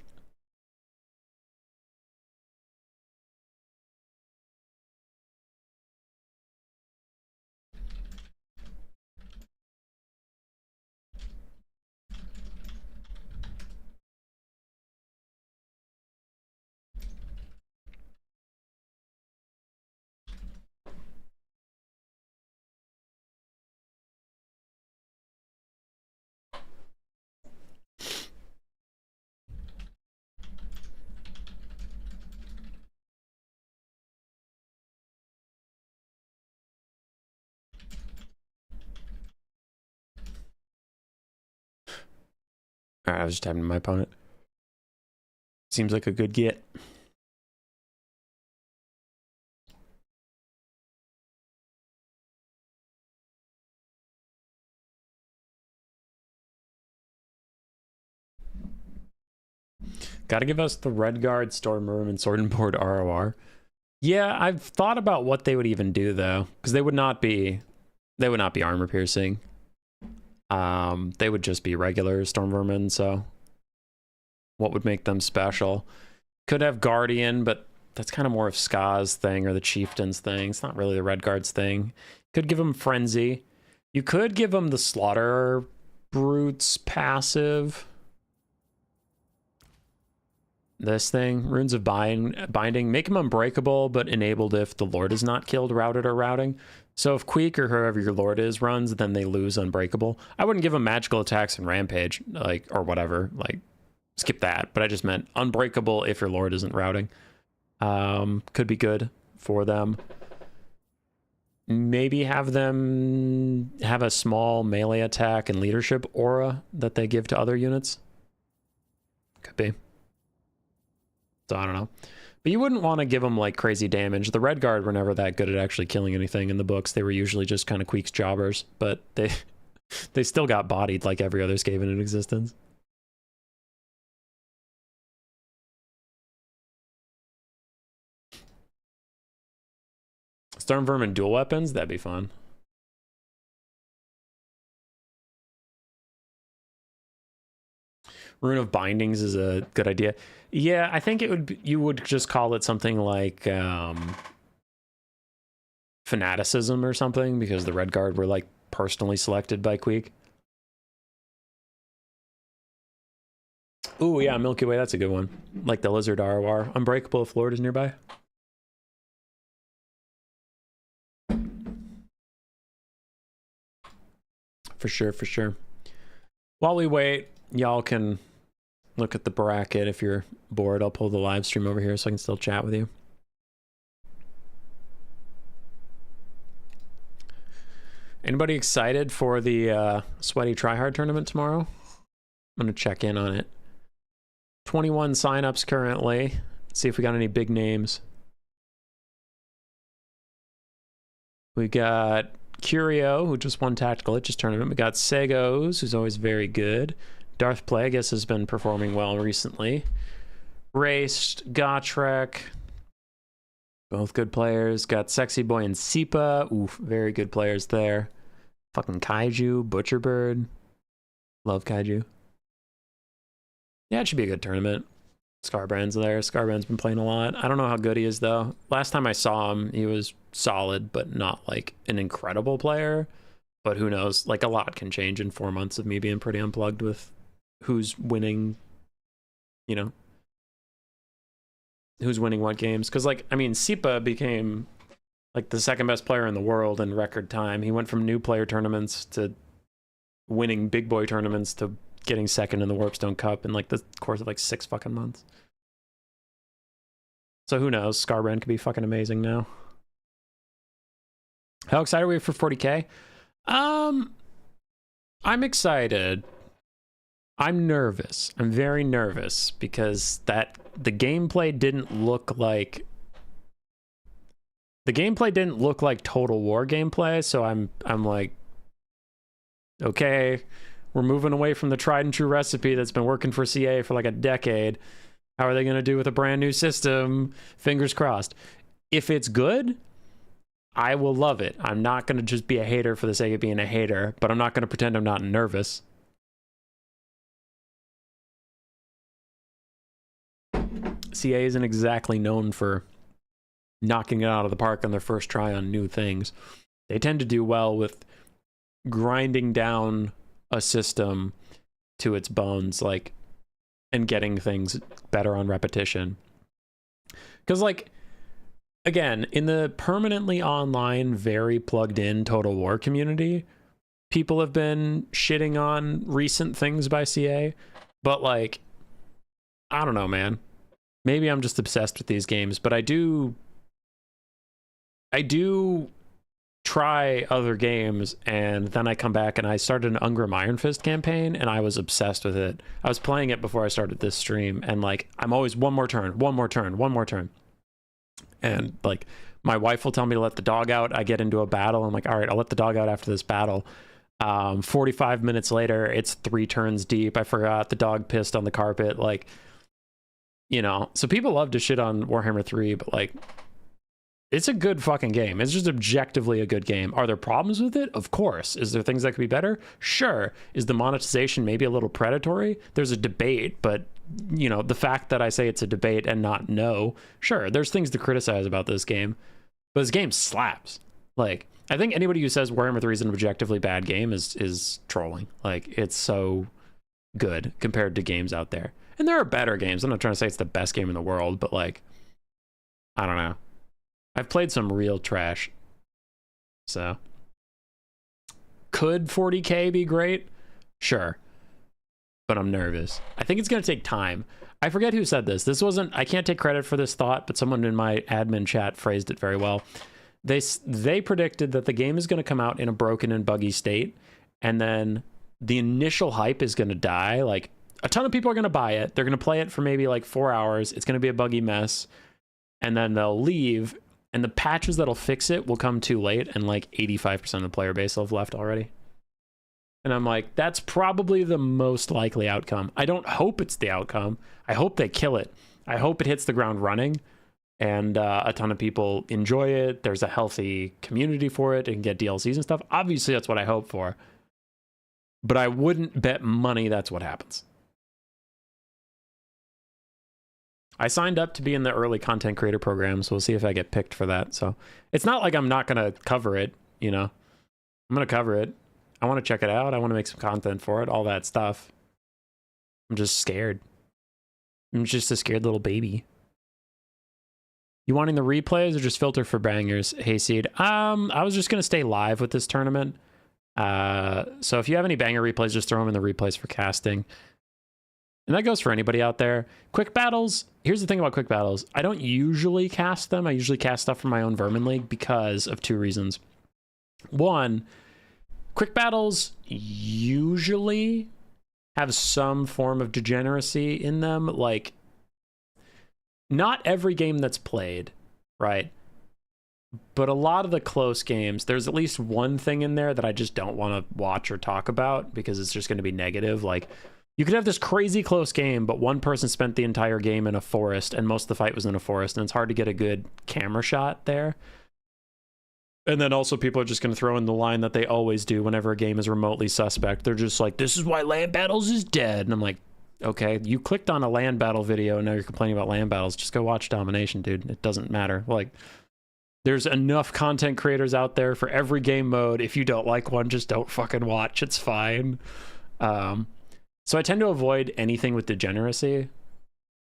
Alright, I was just tapping my opponent. Seems like a good get. Gotta give us the Red Guard, Storm Room, and Sword and Board ROR. Yeah, I've thought about what they would even do though, because they would not be armor piercing. They would just be regular Storm Vermin, so what would make them special? Could have Guardian, but that's kind of more of Ska's thing or the Chieftain's thing. It's not really the Red Guard's thing. Could give them Frenzy. You could give them the Slaughter Brutes passive. This thing, Runes of Binding, make them unbreakable, but enabled if the Lord is not killed, routed, or routing. So if Queek or whoever your Lord is runs, then they lose unbreakable. I wouldn't give them magical attacks and rampage, like, or whatever, like, skip that. But I just meant unbreakable if your Lord isn't routing. Could be good for them. Maybe have them have a small melee attack and leadership aura that they give to other units. Could be. So I don't know. But you wouldn't want to give them like crazy damage. The Red Guard were never that good at actually killing anything in the books. They were usually just kind of Queek's jobbers, but they still got bodied like every other Skaven in existence. Storm Vermin dual weapons? That'd be fun. Rune of Bindings is a good idea. Yeah, I think it would be, you would just call it something like Fanaticism or something, because the Red Guard were like personally selected by Queek. Ooh, yeah, Milky Way, that's a good one. Like the Lizard ROR. Unbreakable if Lord is nearby. For sure, for sure. While we wait, y'all can look at the bracket. If you're bored, I'll pull the live stream over here so I can still chat with you. Anybody excited for the Sweaty Tryhard tournament tomorrow? I'm going to check in on it. 21 signups currently. Let's see if we got any big names. We got Curio, who just won Tactical Itches tournament. We got Segos, who's always very good. Darth Plagueis has been performing well recently. Raced, Gotrek, both good players. Got Sexy Boy and Sipa. Oof, very good players there. Fucking Kaiju, Butcherbird. Love Kaiju. Yeah, it should be a good tournament. Scarbrand's there. Scarbrand's been playing a lot. I don't know how good he is, though. Last time I saw him, he was solid, but not, like, an incredible player. But who knows? Like, a lot can change in 4 months of me being pretty unplugged with who's winning, you know, who's winning what games. Because, like, I mean, Sipa became like the second best player in the world in record time. He went from new player tournaments to winning big boy tournaments to getting second in the Warpstone Cup in like the course of like 6 fucking months. So who knows? Scarbrand could be fucking amazing now. How excited are we for 40K? I'm excited. I'm nervous. I'm very nervous because the gameplay didn't look like Total War gameplay, so I'm like, okay, we're moving away from the tried and true recipe that's been working for CA for like a decade. How are they going to do with a brand new system? Fingers crossed. If it's good, I will love it. I'm not going to just be a hater for the sake of being a hater, but I'm not going to pretend I'm not nervous. CA isn't exactly known for knocking it out of the park on their first try on new things. They tend to do well with grinding down a system to its bones, like, and getting things better on repetition. Because, like, again, in the permanently online, very plugged in Total War community, people have been shitting on recent things by CA, but, like, I don't know, man. Maybe I'm just obsessed with these games, but I do try other games, and then I come back and I started an Ungrim Iron Fist campaign, and I was obsessed with it. I was playing it before I started this stream, and like, I'm always one more turn. And like, my wife will tell me to let the dog out. I get into a battle. I'm like, all right, I'll let the dog out after this battle. 45 minutes later, it's 3 turns deep. I forgot the dog pissed on the carpet. Like, you know, so people love to shit on Warhammer 3, but like, it's a good fucking game. It's just objectively a good game. Are there problems with it? Of course. Is there things that could be better? Sure. Is the monetization maybe a little predatory? There's a debate, but, you know, the fact that I say it's a debate and not no, sure, there's things to criticize about this game, but this game slaps. Like, I think anybody who says Warhammer 3 is an objectively bad game is trolling. Like, it's so good compared to games out there. And there are better games. I'm not trying to say it's the best game in the world, but like, I don't know. I've played some real trash. So, could 40K be great? Sure. But I'm nervous. I think it's going to take time. I forget who said this. This wasn't, I can't take credit for this thought, but someone in my admin chat phrased it very well. They predicted that the game is going to come out in a broken and buggy state, and then the initial hype is going to die. Like, a ton of people are going to buy it. They're going to play it for maybe like 4 hours. It's going to be a buggy mess. And then they'll leave, and the patches that'll fix it will come too late, and like 85% of the player base will have left already. And I'm like, that's probably the most likely outcome. I don't hope it's the outcome. I hope they kill it. I hope it hits the ground running, and a ton of people enjoy it. There's a healthy community for it, and get DLCs and stuff. Obviously, that's what I hope for. But I wouldn't bet money that's what happens. I signed up to be in the early content creator program, so we'll see if I get picked for that. So it's not like I'm not going to cover it, you know. I'm going to cover it. I want to check it out. I want to make some content for it, all that stuff. I'm just scared. I'm just a scared little baby. You wanting the replays or just filter for bangers? Hayseed. I was just going to stay live with this tournament. So if you have any banger replays, just throw them in the replays for casting. And that goes for anybody out there. Quick battles. Here's the thing about quick battles. I don't usually cast them. I usually cast stuff from my own Vermin League because of 2 reasons. One, quick battles usually have some form of degeneracy in them. Like, not every game that's played, right? But a lot of the close games, there's at least one thing in there that I just don't want to watch or talk about because it's just going to be negative. Like, you could have this crazy close game, but one person spent the entire game in a forest, and most of the fight was in a forest, and it's hard to get a good camera shot there. And then also people are just going to throw in the line that they always do whenever a game is remotely suspect. They're just like, this is why land battles is dead. And I'm like, okay, you clicked on a land battle video, and now you're complaining about land battles. Just go watch Domination, dude. It doesn't matter. Like, there's enough content creators out there for every game mode. If you don't like one, just don't fucking watch. It's fine. So I tend to avoid anything with degeneracy.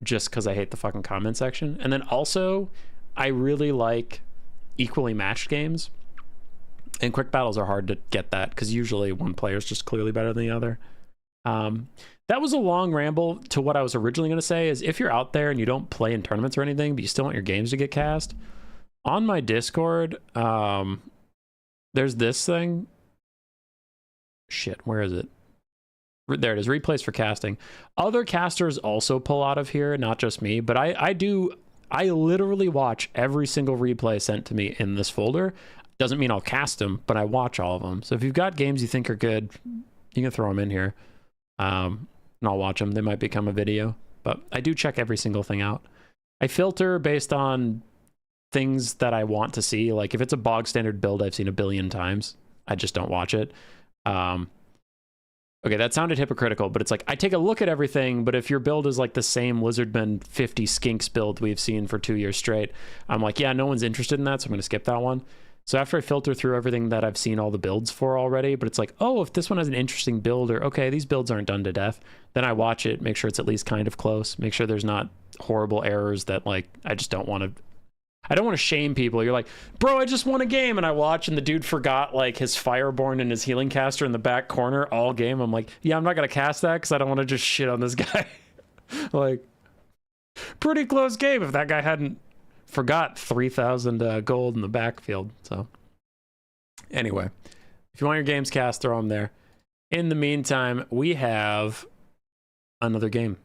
just because I hate the fucking comment section. And then also, I really like equally matched games. And quick battles are hard to get that because usually one player is just clearly better than the other. That was a long ramble to what I was originally going to say is if you're out there and you don't play in tournaments or anything, but you still want your games to get cast, on my Discord, there's this thing. Shit, where is it? There it is, replays for casting. Other casters also pull out of here, not just me, but I literally watch every single replay sent to me in this folder. Doesn't mean I'll cast them, but I watch all of them. So if you've got games you think are good, you can throw them in here. And I'll watch them. They might become a video, but I do check every single thing out. I filter based on things that I want to see. Like if it's a bog standard build I've seen a billion times, I just don't watch it. Okay, that sounded hypocritical, but it's like I take a look at everything, but if your build is like the same Lizardmen 50 skinks build we've seen for 2 years straight, I'm like, yeah, no one's interested in that, so I'm going to skip that one. So after I filter through everything that I've seen all the builds for already, but it's like, oh, if this one has an interesting build, or okay, these builds aren't done to death, then I watch it, make sure it's at least kind of close, make sure there's not horrible errors that like I just don't want to. I don't want to shame people. You're like, bro, I just won a game, and I watch, and the dude forgot like his Fireborn and his Healing Caster in the back corner all game. I'm like, yeah, I'm not gonna cast that because I don't want to just shit on this guy. Like, pretty close game if that guy hadn't forgot 3,000 gold in the backfield. So anyway, if you want your games cast, throw them there. In the meantime, we have another game.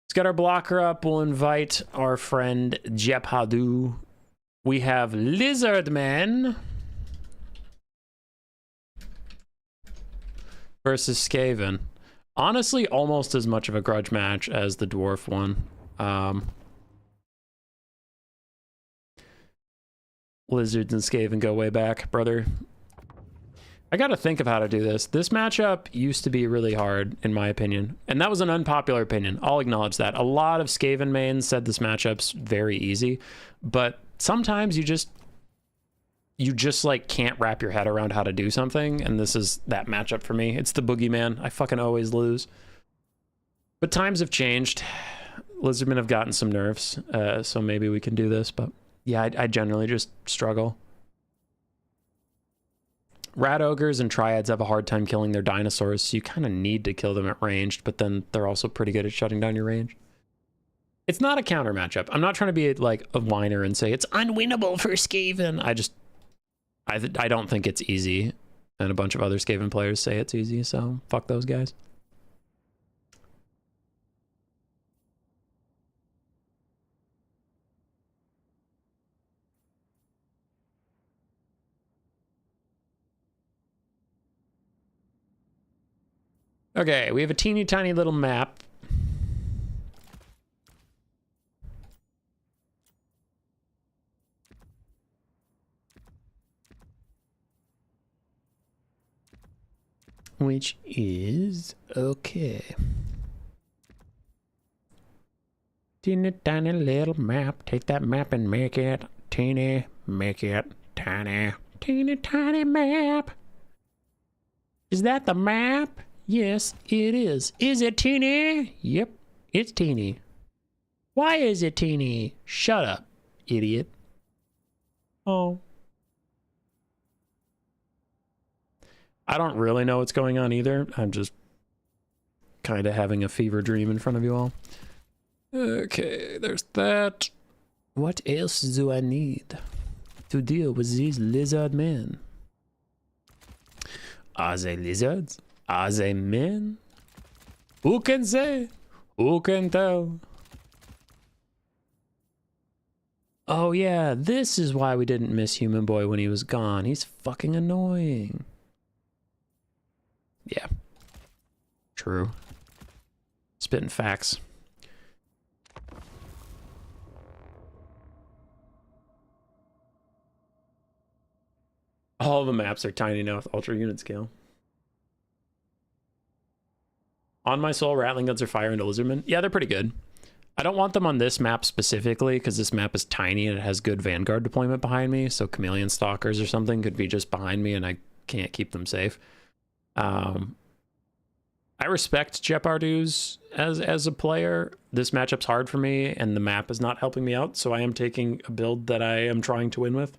Let's get our blocker up. We'll invite our friend Jephadu. We have Lizardmen versus Skaven. Honestly, almost as much of a grudge match as the dwarf one. Lizards and Skaven go way back, brother. I gotta think of how to do this. This matchup used to be really hard, in my opinion. And that was an unpopular opinion. I'll acknowledge that. A lot of Skaven mains said this matchup's very easy. But sometimes you just like can't wrap your head around how to do something. And this is that matchup for me. It's the boogeyman. I fucking always lose. But times have changed. Lizardmen have gotten some nerfs. So maybe we can do this. But yeah, I generally just struggle. Rat ogres and triads have a hard time killing their dinosaurs, so you kind of need to kill them at ranged, but then they're also pretty good at shutting down your range. It's not a counter matchup. I'm not trying to be like a whiner and say it's unwinnable for Skaven. I don't think it's easy, and a bunch of other Skaven players say it's easy, so fuck those guys. Okay, we have a teeny tiny little map. Which is okay. Teeny tiny little map. Take that map and make it teeny, make it tiny. Teeny tiny map. Is that the map? Yes, it is. Is it teeny? Yep, it's teeny. Why is it teeny? Shut up, idiot. Oh. I don't really know what's going on either. I'm just kind of having a fever dream in front of you all. Okay, there's that. What else do I need to deal with these lizard men? Are they lizards? Are they men? Who can say? Who can tell? Oh yeah, this is why we didn't miss Human Boy when he was gone. He's fucking annoying. Yeah. True. Spitting facts. All the maps are tiny now with ultra unit scale. On my soul, Rattling Guns are fire into Lizardmen. Yeah, they're pretty good. I don't want them on this map specifically because this map is tiny and it has good Vanguard deployment behind me. So Chameleon Stalkers or something could be just behind me and I can't keep them safe. I respect Jepardu's as a player. This matchup's hard for me, and the map is not helping me out, so I am taking a build that I am trying to win with.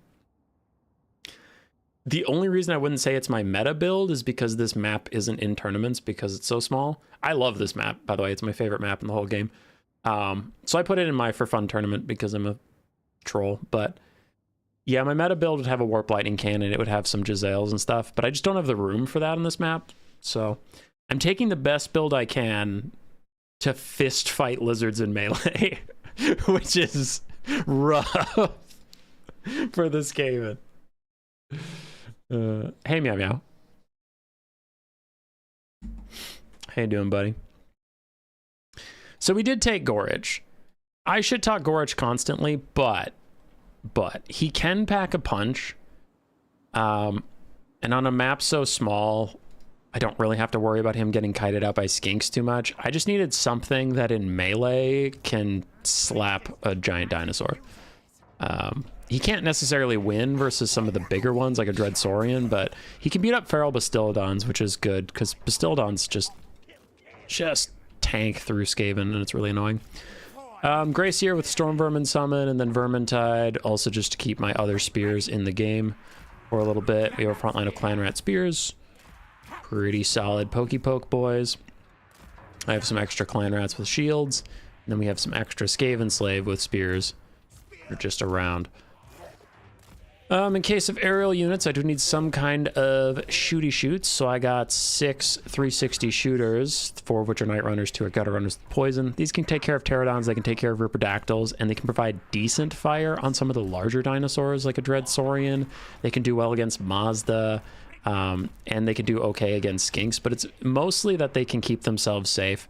The only reason I wouldn't say it's my meta build is because this map isn't in tournaments because it's so small. I love this map, by the way. It's my favorite map in the whole game. So I put it in my for fun tournament because I'm a troll. But yeah, my meta build would have a Warp Lightning Cannon. It would have some Giselles and stuff, but I just don't have the room for that on this map. So I'm taking the best build I can to fist fight lizards in melee, which is rough for the Skaven. Hey, Meow Meow. How you doing, buddy? So we did take Gorich. I should talk Gorich constantly, but he can pack a punch. And on a map so small, I don't really have to worry about him getting kited out by skinks too much. I just needed something that in melee can slap a giant dinosaur. He can't necessarily win versus some of the bigger ones like a Dreadsaurian, but he can beat up feral Bastillodons, which is good because Bastillodons just tank through Skaven, and it's really annoying. Gracier with Storm Vermin Summon, and then Vermintide, also just to keep my other spears in the game for a little bit. We have a front line of Clan Rat spears. Pretty solid Pokey Poke boys. I have some extra Clan Rats with shields, and then we have some extra Skaven Slave with spears. They're just around. In case of aerial units, I do need some kind of shooty shoots, so I got 6 360 shooters, 4 of which are Night Runners, 2 are Gutter Runners with poison. These can take care of Pterodons, they can take care of Riperdactyls, and they can provide decent fire on some of the larger dinosaurs like a Dreadsaurian. They can do well against Mazda, and they can do okay against Skinks, but it's mostly that they can keep themselves safe.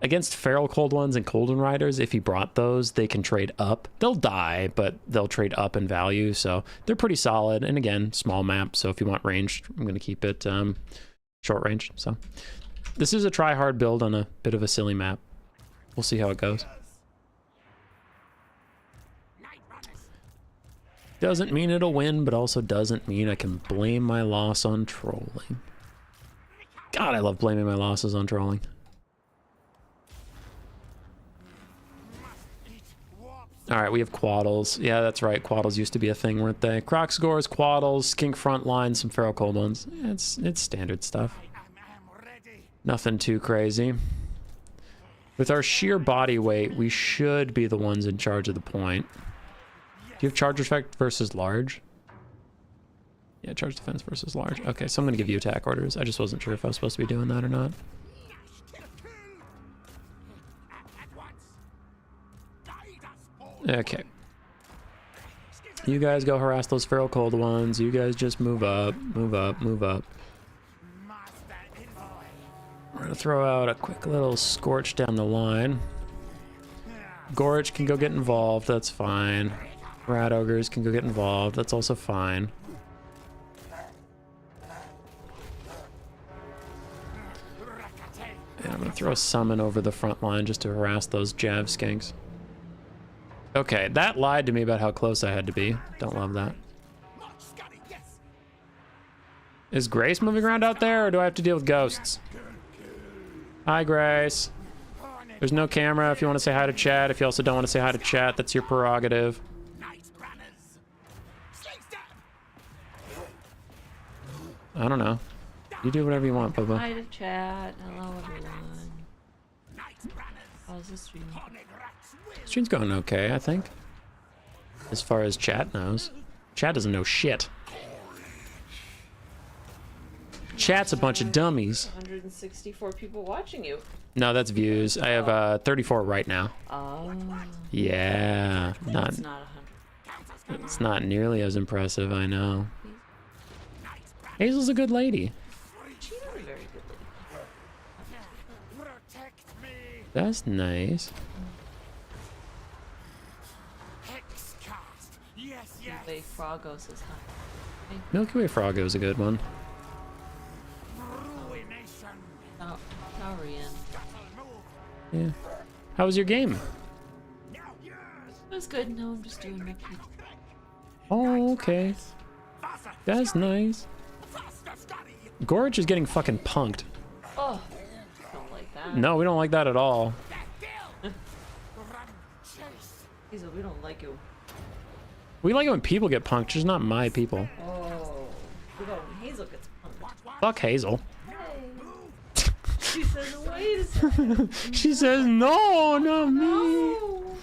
Against feral Cold Ones and Colden Riders, if he brought those, they can trade up. They'll die, but they'll trade up in value, so they're pretty solid. And again, small map, so if you want ranged, I'm going to keep it short range. So this is a try-hard build on a bit of a silly map. We'll see how it goes. Doesn't mean it'll win, but also doesn't mean I can blame my loss on trolling. God, I love blaming my losses on trolling. All right, we have Quaddles. Yeah, that's right. Quaddles used to be a thing, weren't they? Crocsgores, Quaddles, Skink Frontline, some Feral Cold Ones. Yeah, it's standard stuff. Nothing too crazy. With our sheer body weight, we should be the ones in charge of the point. Do you have charge effect versus large? Yeah, charge defense versus large. Okay, so I'm going to give you attack orders. I just wasn't sure if I was supposed to be doing that or not. Okay. You guys go harass those feral cold ones. You guys just move up, move up, move up. We're gonna throw out a quick little scorch down the line. Gorich can go get involved, that's fine. Rat ogres can go get involved, that's also fine. And I'm gonna throw a summon over the front line just to harass those Jav skinks. Okay, that lied to me about how close I had to be. Don't love that. Is Grace moving around out there, or do I have to deal with ghosts? Hi, Grace. There's no camera if you want to say hi to chat. If you also don't want to say hi to chat, that's your prerogative. I don't know. You do whatever you want, Bubba. Hi to chat. Hello, everyone. How's the stream? Stream's going okay, I think. As far as chat knows. Chat doesn't know shit. Chat's a bunch of dummies. 164 people watching you. No, that's views. I have 34 right now. Oh. Yeah. That's not 100. It's not nearly as impressive, I know. Hazel's a good lady. She's a very good lady. That's nice. Milky Way Froggo says hi. Milky Way Froggo is a good one. Taurian. Yeah. How was your game? It was good. No, I'm just doing repeat. Oh, okay. That's nice. Gorge is getting fucking punked. Oh. No, we don't like that at all. Hazel, we don't like you. We like it when people get punked, just not my people. Oh. We got when Hazel gets punked. Fuck Hazel. Hey. She says, wait a second. She says, no, not me. No.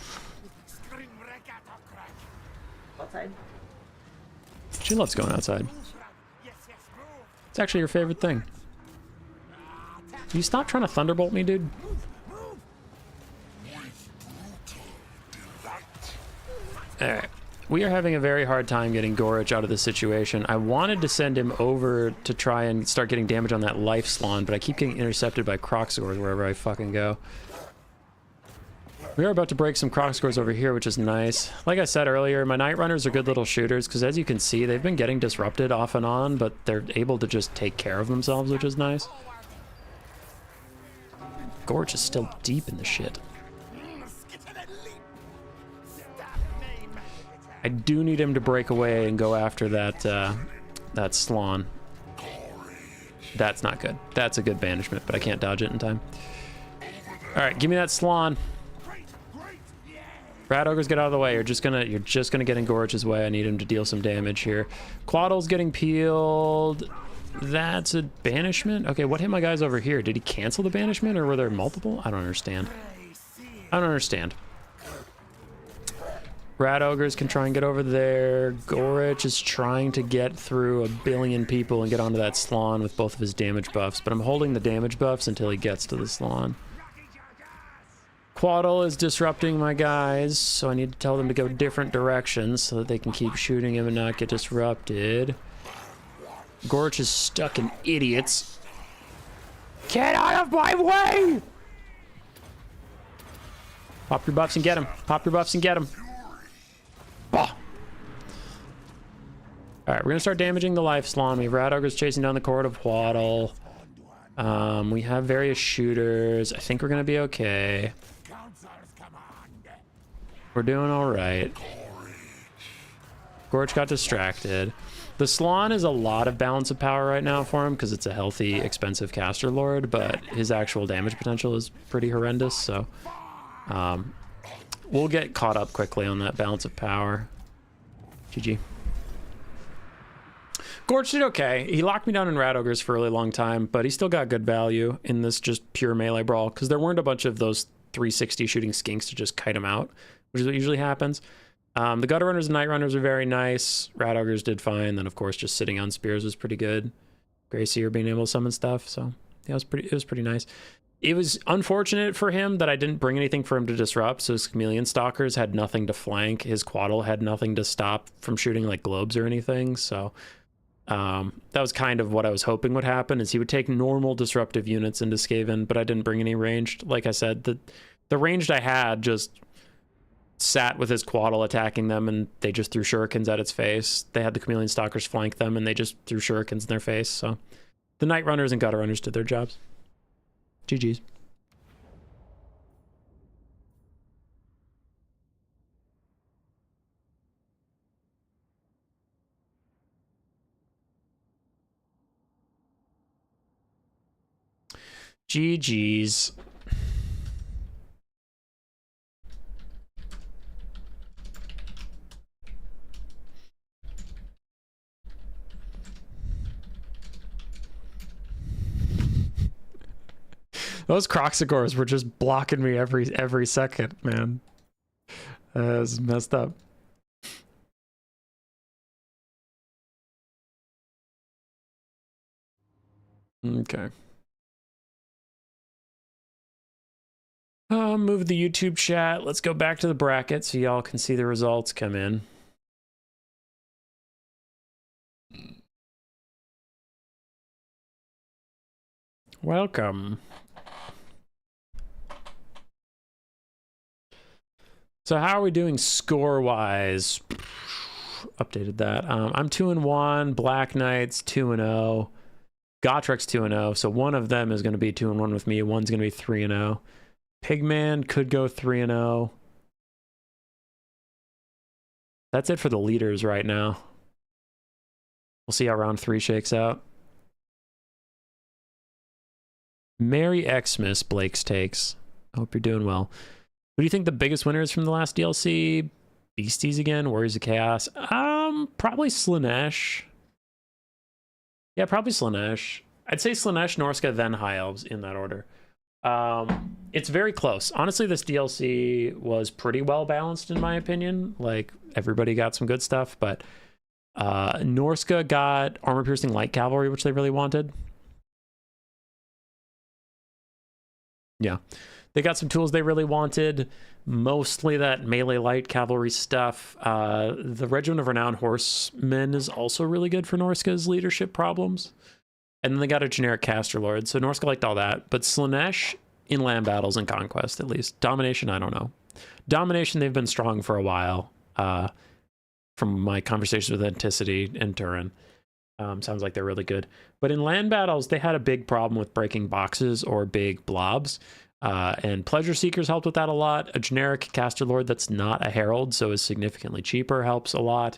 Outside. She loves going outside. It's actually her favorite thing. You stop trying to thunderbolt me, dude? Alright. We are having a very hard time getting Gorich out of this situation. I wanted to send him over to try and start getting damage on that life slon, but I keep getting intercepted by Crocsgors wherever I fucking go. We are about to break some Crocsgors over here, which is nice. Like I said earlier, my Night Runners are good little shooters, because as you can see, they've been getting disrupted off and on, but they're able to just take care of themselves, which is nice. Gorich is still deep in the shit. I do need him to break away and go after that that Slon. That's not good. That's a good banishment, but I can't dodge it in time. All right, give me that Slon. Rat Ogres, get out of the way. You're just gonna get in Gorich's way. I need him to deal some damage here. Quaddle's getting peeled. That's a banishment. Okay, what hit my guys over here? Did he cancel the banishment, or were there multiple? I don't understand. I don't understand. Rat Ogres can try and get over there. Gorich is trying to get through a billion people and get onto that Slon with both of his damage buffs, but I'm holding the damage buffs until he gets to the Slon. Quaddle is disrupting my guys, so I need to tell them to go different directions so that they can keep shooting him and not get disrupted. Gorich is stuck in idiots. Get out of my way! Pop your buffs and get him. Pop your buffs and get him. Bah. Alright, we're gonna start damaging the life slon. We have Rat Ogres chasing down the court of Quaddle. We have various shooters. I think we're gonna be okay. We're doing alright. Gorich got distracted. The Slon is a lot of balance of power right now for him because it's a healthy, expensive caster lord, but his actual damage potential is pretty horrendous, so we'll get caught up quickly on that balance of power. GG. Gorich did okay. He locked me down in Rat Ogres for a really long time, but he still got good value in this just pure melee brawl because there weren't a bunch of those 360 shooting skinks to just kite him out, which is what usually happens. The Gutter Runners and Night Runners are very nice. Rat Ogres did fine. Then, of course, just sitting on spears was pretty good. Grayseer being able to summon stuff, so yeah, it was pretty nice. It was unfortunate for him that I didn't bring anything for him to disrupt, so his Chameleon Stalkers had nothing to flank. His Quaddle had nothing to stop from shooting like globes or anything, so that was kind of what I was hoping would happen, is he would take normal disruptive units into Skaven, but I didn't bring any ranged. Like I said, the ranged I had just sat with his Quaddle attacking them, and they just threw shurikens at its face. They had the Chameleon Stalkers flank them, and they just threw shurikens in their face, so the Night Runners and Gutter Runners did their jobs. GG's. GG's. Those Croxagors were just blocking me every second, man. It was messed up. Okay. Move the YouTube chat. Let's go back to the bracket so y'all can see the results come in. Welcome. So how are we doing score-wise? Updated that. I'm 2-1. Black Knight's 2-0. Gotrek's 2-0. So one of them is going to be 2-1 with me. One's going to be 3-0. Pigman could go 3-0. That's it for the leaders right now. We'll see how round 3 shakes out. Merry Xmas, Blake's takes. Hope you're doing well. Who do you think the biggest winner is from the last DLC? Beasties again? Warriors of Chaos? Probably Slaanesh. Yeah, probably Slaanesh. I'd say Slaanesh, Norska, then High Elves in that order. It's very close. Honestly, this DLC was pretty well balanced in my opinion. Like, everybody got some good stuff, but Norska got armor-piercing light cavalry, which they really wanted. Yeah. They got some tools they really wanted, mostly that melee light cavalry stuff. The Regiment of Renowned Horsemen is also really good for Norska's leadership problems. And then they got a generic caster lord, so Norska liked all that. But Slaanesh in land battles and Conquest, at least. Domination, I don't know. Domination, they've been strong for a while. From my conversations with Anticity and Turin. Sounds like they're really good. But in land battles, they had a big problem with breaking boxes or big blobs. And Pleasure Seekers helped with that a lot. A generic caster lord that's not a herald, so is significantly cheaper, helps a lot.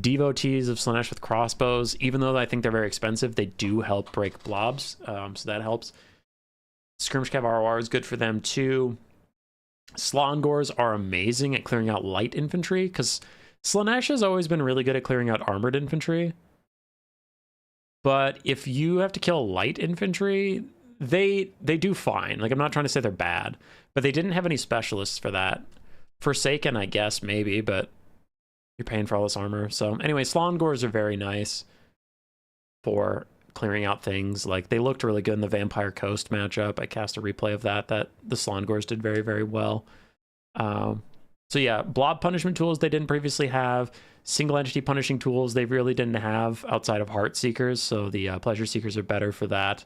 Devotees of Slaanesh with crossbows, even though I think they're very expensive, they do help break blobs, so that helps. Skirmish Cav ROR is good for them too. Slongors are amazing at clearing out light infantry, because Slaanesh has always been really good at clearing out armored infantry. But if you have to kill light infantry, they do fine. Like, I'm not trying to say they're bad, but they didn't have any specialists for that. Forsaken, I guess, maybe, but you're paying for all this armor. So anyway, Slongors are very nice for clearing out things. Like, they looked really good in the Vampire Coast matchup. I cast a replay of that the Slongors did very, very well. So yeah, blob punishment tools they didn't previously have. Single entity punishing tools they really didn't have outside of Heart Seekers, so the Pleasure Seekers are better for that.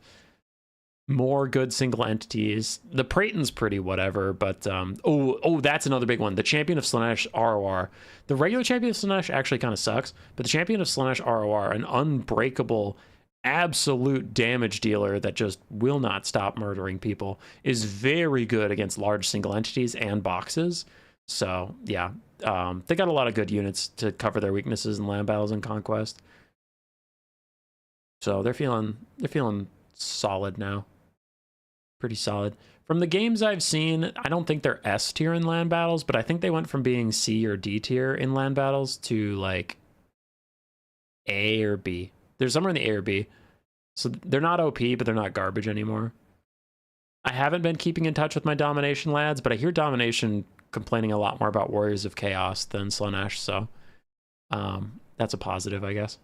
More good single entities. The Praeton's pretty whatever, but that's another big one. The Champion of Slaanesh ROR. The regular Champion of Slaanesh actually kind of sucks, but the Champion of Slaanesh ROR, an unbreakable, absolute damage dealer that just will not stop murdering people, is very good against large single entities and boxes. So yeah, they got a lot of good units to cover their weaknesses in land battles and Conquest. So they're feeling solid now. Pretty solid. From the games I've seen, I don't think they're S tier in land battles, but I think they went from being C or D tier in land battles to like A or B. They're somewhere in the A or B. So they're not OP, but they're not garbage anymore. I haven't been keeping in touch with my Domination lads, but I hear Domination complaining a lot more about Warriors of Chaos than Slaanesh, so that's a positive, I guess.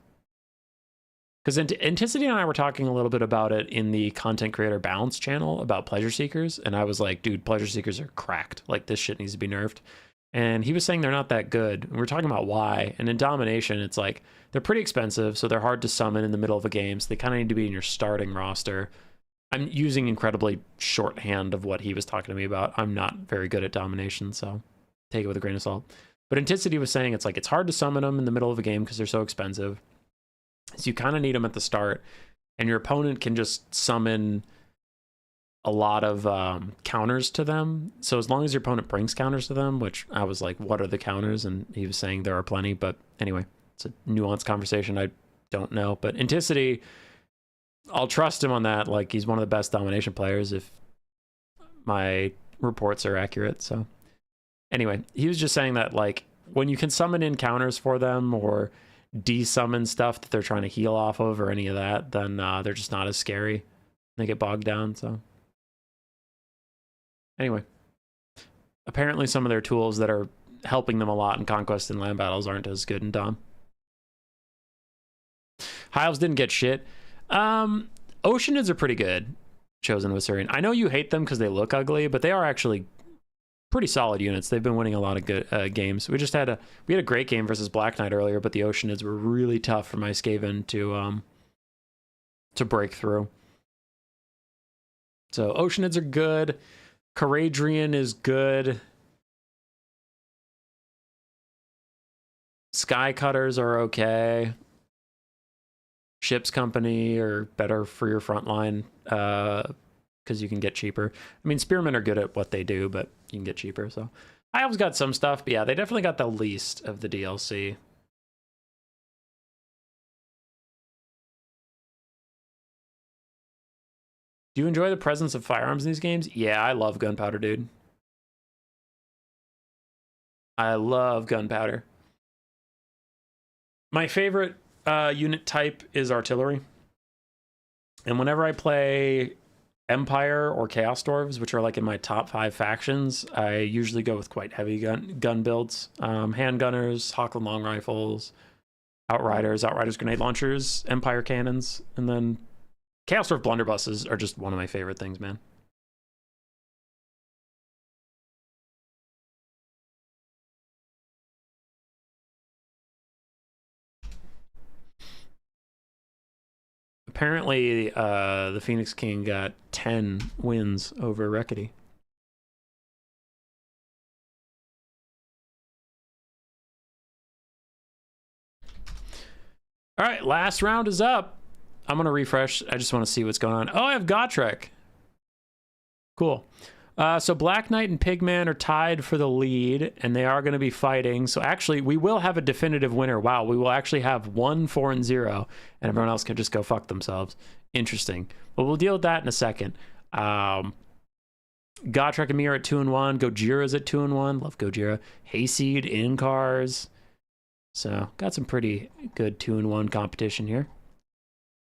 Because Anticity and I were talking a little bit about it in the Content Creator Balance channel about Pleasure Seekers, and I was like, dude, Pleasure Seekers are cracked. Like, this shit needs to be nerfed. And he was saying they're not that good. And we're talking about why. And in Domination, it's like, they're pretty expensive, so they're hard to summon in the middle of a game, so they kind of need to be in your starting roster. I'm using incredibly shorthand of what he was talking to me about. I'm not very good at Domination, so take it with a grain of salt. But Anticity was saying it's like, it's hard to summon them in the middle of a game because they're so expensive. So you kind of need them at the start, and your opponent can just summon a lot of counters to them. So as long as your opponent brings counters to them, which I was like, what are the counters? And he was saying there are plenty, but anyway, it's a nuanced conversation. I don't know, but Anticity, I'll trust him on that. Like, he's one of the best Domination players if my reports are accurate. So anyway, he was just saying that, like, when you can summon in counters for them or de-summon stuff that they're trying to heal off of or any of that, then they're just not as scary. They get bogged down. So anyway, apparently some of their tools that are helping them a lot in Conquest and land battles aren't as good in Dom. High Elves didn't get shit. Oceanids are pretty good. Chosen of Assyrian. I know you hate them because they look ugly, but they are actually pretty solid units. They've been winning a lot of good games. We had a great game versus Black Knight earlier, but the Oceanids were really tough for my Skaven to break through. So Oceanids are good. Caradrian is good. Sky Cutters are okay. Ship's Company are better for your front line because you can get cheaper. I mean, Spearmen are good at what they do, but you can get cheaper. So High Elves got some stuff, but yeah, they definitely got the least of the DLC. Do you enjoy the presence of firearms in these games? Yeah, I love gunpowder, dude. I love gunpowder. My favorite unit type is artillery. And whenever I play Empire or Chaos Dwarves, which are like in my top 5 factions, I usually go with quite heavy gun builds. Handgunners, Hawkland long rifles, Outriders grenade launchers, Empire cannons, and then Chaos Dwarf blunderbusses are just one of my favorite things, man. Apparently, the Phoenix King got 10 wins over Reckitt. All right, last round is up. I'm going to refresh. I just want to see what's going on. Oh, I have Gotrek. Cool. So Black Knight and Pigman are tied for the lead, and they are going to be fighting. So actually, we will have a definitive winner. Wow, we will actually have 1, 4, and 0, and everyone else can just go fuck themselves. Interesting. But we'll deal with that in a second. Gotrek and me are at 2 and 1. Gojira's at 2 and 1. Love Gojira. Hayseed in cars. So got some pretty good 2 and 1 competition here.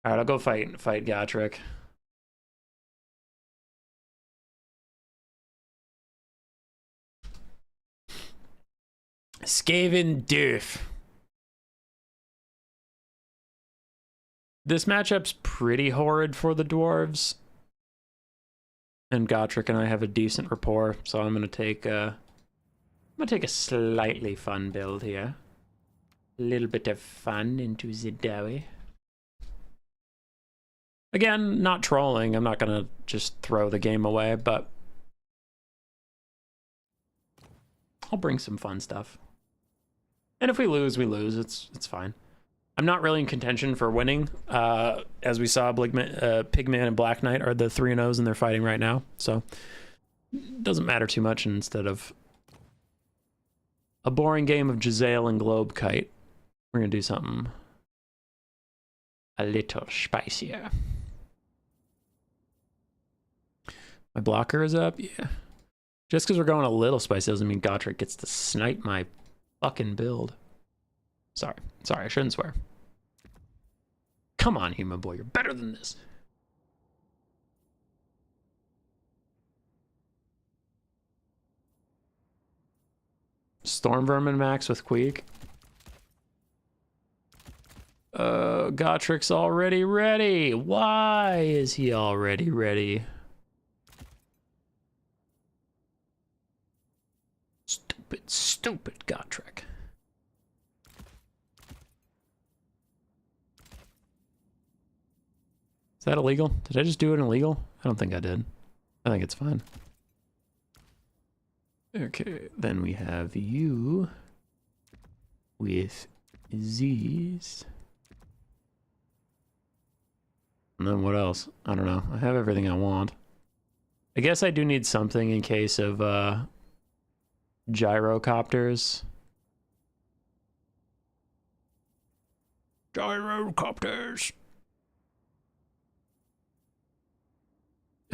All right, I'll go fight Gotrek. Skaven Doof. This matchup's pretty horrid for the Dwarves. And Gotrek and I have a decent rapport, so I'm gonna take a slightly fun build here. A little bit of fun into the doughy. Again, not trolling. I'm not gonna just throw the game away, but I'll bring some fun stuff. And if we lose, we lose. It's fine. I'm not really in contention for winning. As we saw, Pigman and Black Knight are the 3-0s, and they're fighting right now. So it doesn't matter too much. Instead of a boring game of Giselle and Globe Kite, we're going to do something a little spicier. My blocker is up? Yeah. Just because we're going a little spicy doesn't mean Gotrek gets to snipe my fucking build. Sorry, I shouldn't swear. Come on, human boy, you're better than this. Storm Vermin max with Queek. Gotrek's already ready. Why is he already ready? Stupid Gotrek. Is that illegal? Did I just do it illegal? I don't think I did. I think it's fine. Okay, then we have you with these. And then what else? I don't know. I have everything I want. I guess I do need something in case of gyrocopters. Gyrocopters.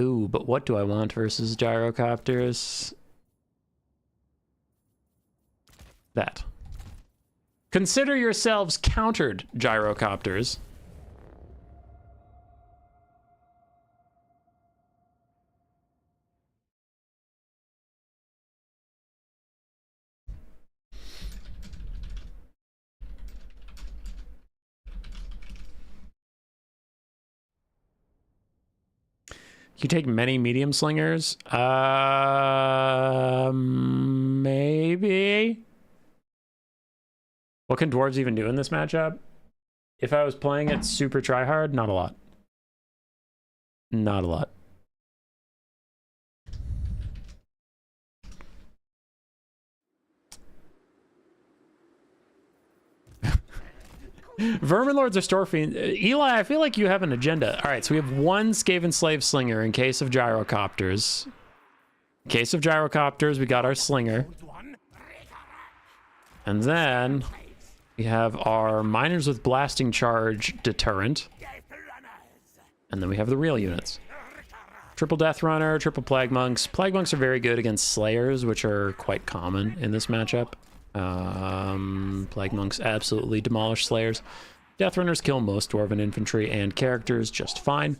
Ooh, but what do I want versus gyrocopters? That. Consider yourselves countered, gyrocopters. You take many medium slingers? Maybe. What can dwarves even do in this matchup? If I was playing it super tryhard, not a lot. Not a lot. Vermin Lords are store fiends. Eli, I feel like you have an agenda. All right, so we have one Skaven Slave Slinger in case of gyrocopters. In case of gyrocopters, we got our Slinger. And then we have our Miners with Blasting Charge Deterrent. And then we have the real units. Triple Death Runner, triple Plague Monks. Plague Monks are very good against Slayers, which are quite common in this matchup. Plague Monks absolutely demolish Slayers. Death Runners kill most Dwarven infantry and characters just fine.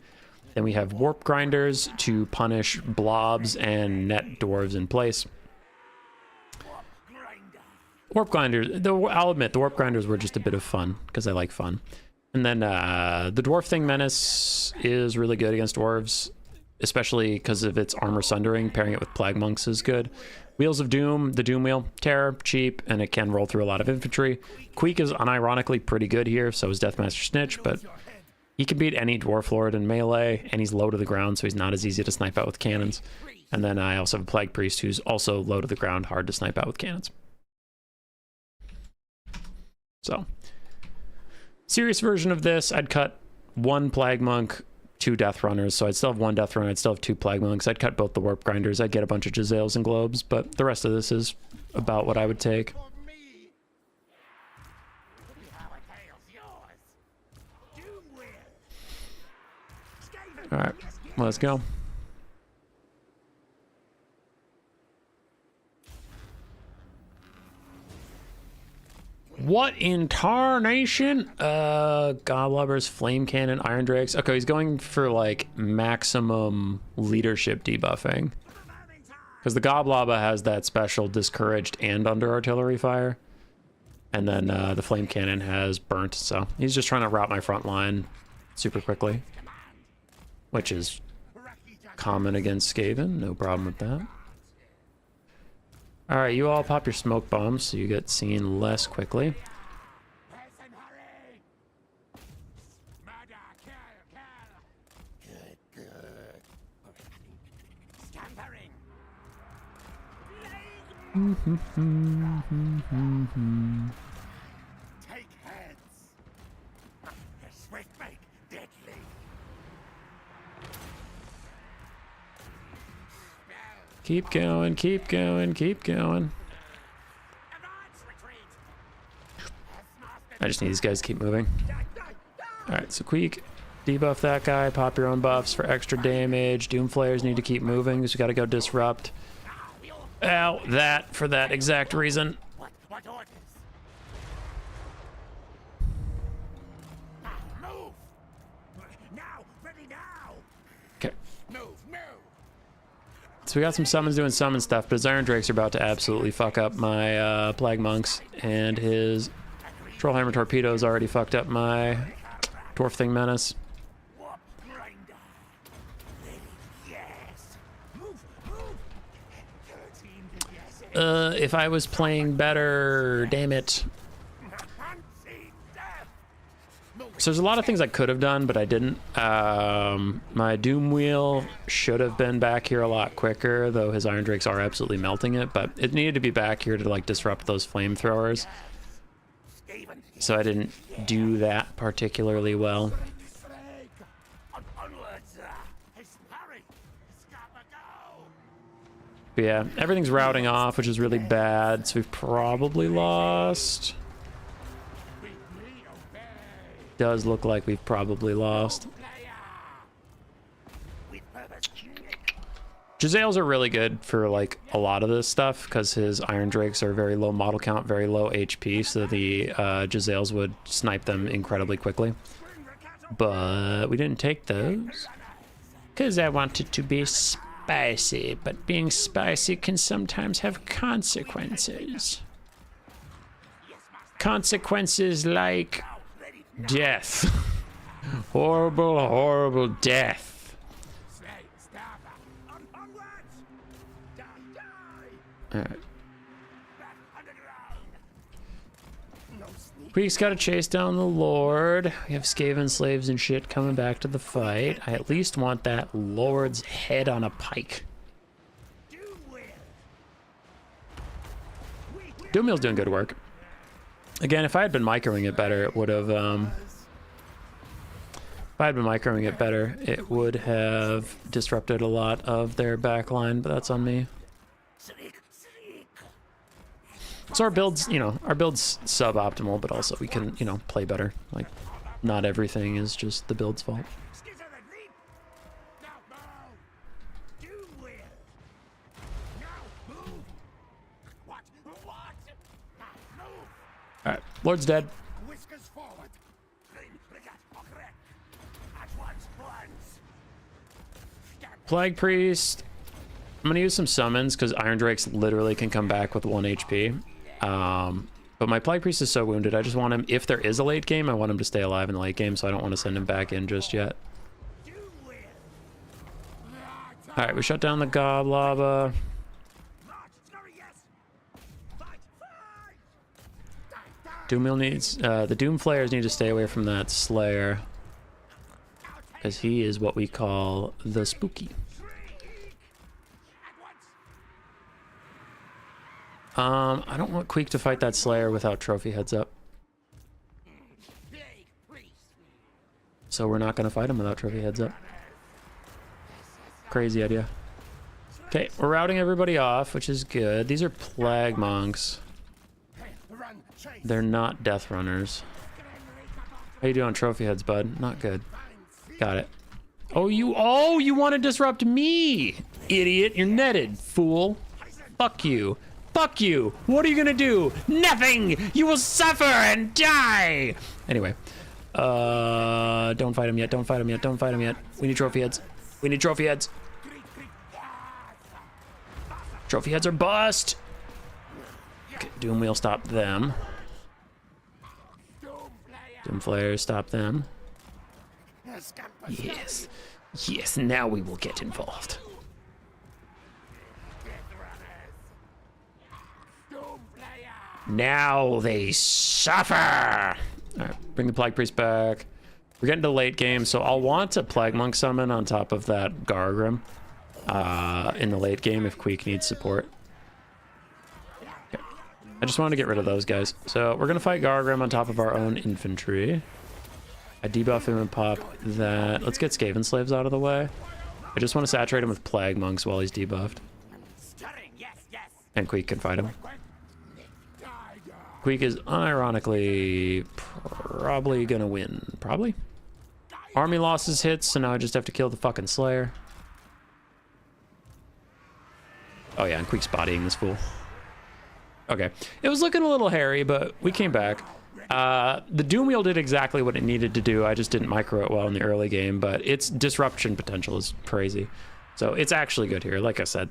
Then we have Warp Grinders to punish blobs and net Dwarves in place. Warp Grinders, I'll admit, the Warp Grinders were just a bit of fun, because I like fun. And then the Dwarf Thing Menace is really good against Dwarves, especially because of its armor sundering. Pairing it with Plague Monks is good. Wheels of Doom, the Doom Wheel, terror, cheap, and it can roll through a lot of infantry. Queek is unironically pretty good here, so is Deathmaster Snitch, but he can beat any Dwarf Lord in melee, and he's low to the ground, so he's not as easy to snipe out with cannons. And then I also have a Plague Priest who's also low to the ground, hard to snipe out with cannons. So, serious version of this, I'd cut 1 Plague Monk, 2 Death Runners, so I'd still have 1 Death Runner, I'd still have 2 Plague Monks, I'd cut both the Warp Grinders, I'd get a bunch of Jezzails and Globes, but the rest of this is about what I would take. Alright, let's go. What in tarnation? Godlubbers, Flame Cannon, Iron Drakes. Okay, he's going for like maximum leadership debuffing. Because the Goblobba has that special discouraged and under artillery fire. And then the Flame Cannon has burnt, so he's just trying to rout my front line super quickly. Which is common against Skaven, no problem with that. Alright, you all pop your smoke bombs so you get seen less quickly. Take heads. The swift make deadly. Keep going, keep going, keep going. I just need these guys to keep moving. Alright, so Queek, debuff that guy, pop your own buffs for extra damage. Doom Flayers need to keep moving, because we gotta go disrupt. Ow, that, for that exact reason. What orders? Move! Now! Ready now! Okay. Move! Move! So we got some summons doing summon stuff, but his Iron Drakes are about to absolutely fuck up my Plague Monks, and his Trollhammer Torpedoes already fucked up my Dwarf Thing Menace. If I was playing better, damn it. So there's a lot of things I could have done, but I didn't. My Doom Wheel should have been back here a lot quicker, though his Iron Drakes are absolutely melting it, but it needed to be back here to like disrupt those flamethrowers. So I didn't do that particularly well. But yeah, everything's routing off, which is really bad, so we've probably lost. Does look like we've probably lost. Jezzails are really good for like a lot of this stuff because his Iron Drakes are very low model count, very low HP, so the Jezzails would snipe them incredibly quickly. But we didn't take those because I wanted to be spicy, but being spicy can sometimes have consequences. Consequences like death. Horrible, horrible death. Alright. Queek's gotta chase down the Lord. We have Skaven slaves and shit coming back to the fight. I at least want that Lord's head on a pike. Doomwheel's doing good work. Again, if I had been microing it better, it would have, if I had been microing it better, it would have disrupted a lot of their backline, but that's on me. So our build's, you know, our build's suboptimal, but also we can, you know, play better. Like, not everything is just the build's fault. Lord's dead. Whiskers forward. At once, plans. Plague Priest. I'm going to use some summons because Iron Drakes literally can come back with 1 HP. But my Plague Priest is so wounded. I just want him, if there is a late game, I want him to stay alive in the late game, so I don't want to send him back in just yet. Alright, we shut down the Gob Lava. Doomwheel needs, the Doom Flayers need to stay away from that Slayer, because he is what we call the Spooky. I don't want Queek to fight that Slayer without trophy heads up. So we're not going to fight him without trophy heads up. Crazy idea. Okay, we're routing everybody off, which is good. These are Plague Monks. They're not Death Runners. How you doing, trophy heads, bud? Not good. Got it. Oh, you want to disrupt me, idiot. You're netted, fool. Fuck you. Fuck you. What are you gonna do? Nothing. You will suffer and die. Anyway, don't fight him yet. Don't fight him yet. Don't fight him yet. We need trophy heads. We need trophy heads. Trophy heads are bust. Okay, Doomwheel stop them. Doom Flayers stop them. Yes. Yes, now we will get involved. Now they suffer. All right, bring the Plague Priest back. We're getting to late game, so I'll want a Plague Monk summon on top of that Gargrim in the late game if Queek needs support. Okay. I just wanted to get rid of those guys. So we're gonna fight Gargrim on top of our own infantry. I debuff him and pop that. Let's get Skaven Slaves out of the way. I just want to saturate him with Plague Monks while he's debuffed. And Queek can fight him. Queek is unironically probably gonna win. Probably. Army losses hits, so now I just have to kill the fucking Slayer. Oh yeah, and Queek's bodying this fool. Okay. It was looking a little hairy, but we came back. The Doomwheel did exactly what it needed to do. I just didn't micro it well in the early game, but its disruption potential is crazy. So it's actually good here, like I said.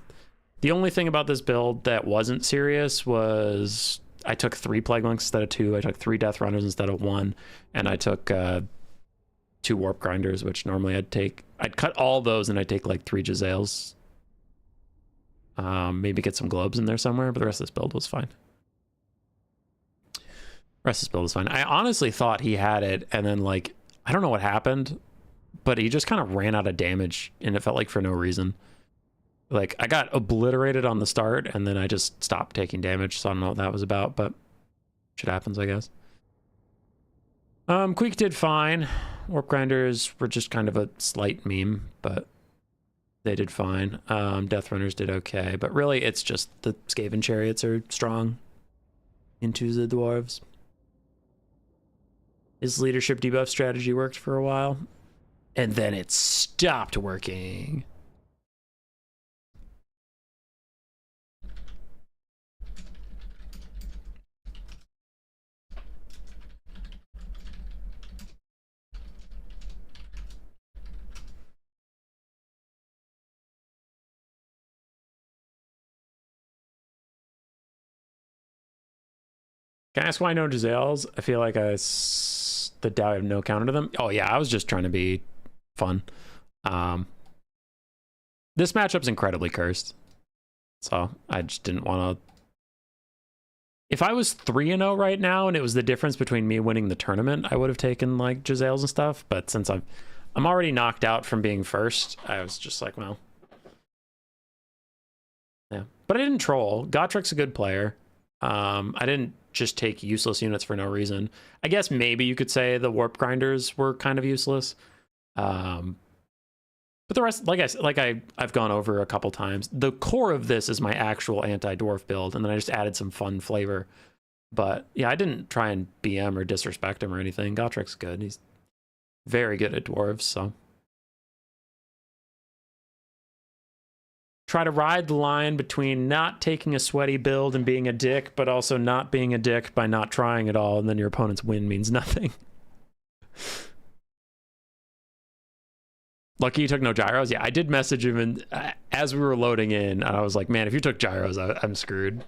The only thing about this build that wasn't serious was I took 3 Plague Monks instead of 2. I took 3 Death Runners instead of 1. And I took 2 Warp Grinders, which normally I'd cut all those and I'd take like 3 Jezzails. Maybe get some Globes in there somewhere, but the rest of this build was fine. I honestly thought he had it, and then like, I don't know what happened, but he just kind of ran out of damage, and it felt like for no reason. Like, I got obliterated on the start, and then I just stopped taking damage, so I don't know what that was about, but shit happens, I guess. Queek did fine. Warp Grinders were just kind of a slight meme, but they did fine. Death Runners did okay, but really it's just the Skaven Chariots are strong into the Dwarves. His leadership debuff strategy worked for a while, and then it stopped working. Can I ask why no Jezzails? I feel like the Dow have no counter to them. Oh yeah, I was just trying to be fun. This matchup's incredibly cursed. So I just didn't want to. If I was 3-0 right now and it was the difference between me winning the tournament, I would have taken like Jezzails and stuff. But since I'm already knocked out from being first, I was just like, well. Yeah. But I didn't troll. Gotrik's a good player. I didn't just take useless units for no reason. I guess maybe you could say the Warp Grinders were kind of useless. But the rest, I've gone over a couple times, the core of this is my actual anti-dwarf build, and then I just added some fun flavor. But yeah, I didn't try and BM or disrespect him or anything. Gotrik's good. He's very good at dwarves, so. try to ride the line between not taking a sweaty build and being a dick, but also not being a dick by not trying at all, and then your opponent's win means nothing. Lucky you took no gyros. Yeah, I did message him, and as we were loading in, I was like, man, if you took gyros, I'm screwed.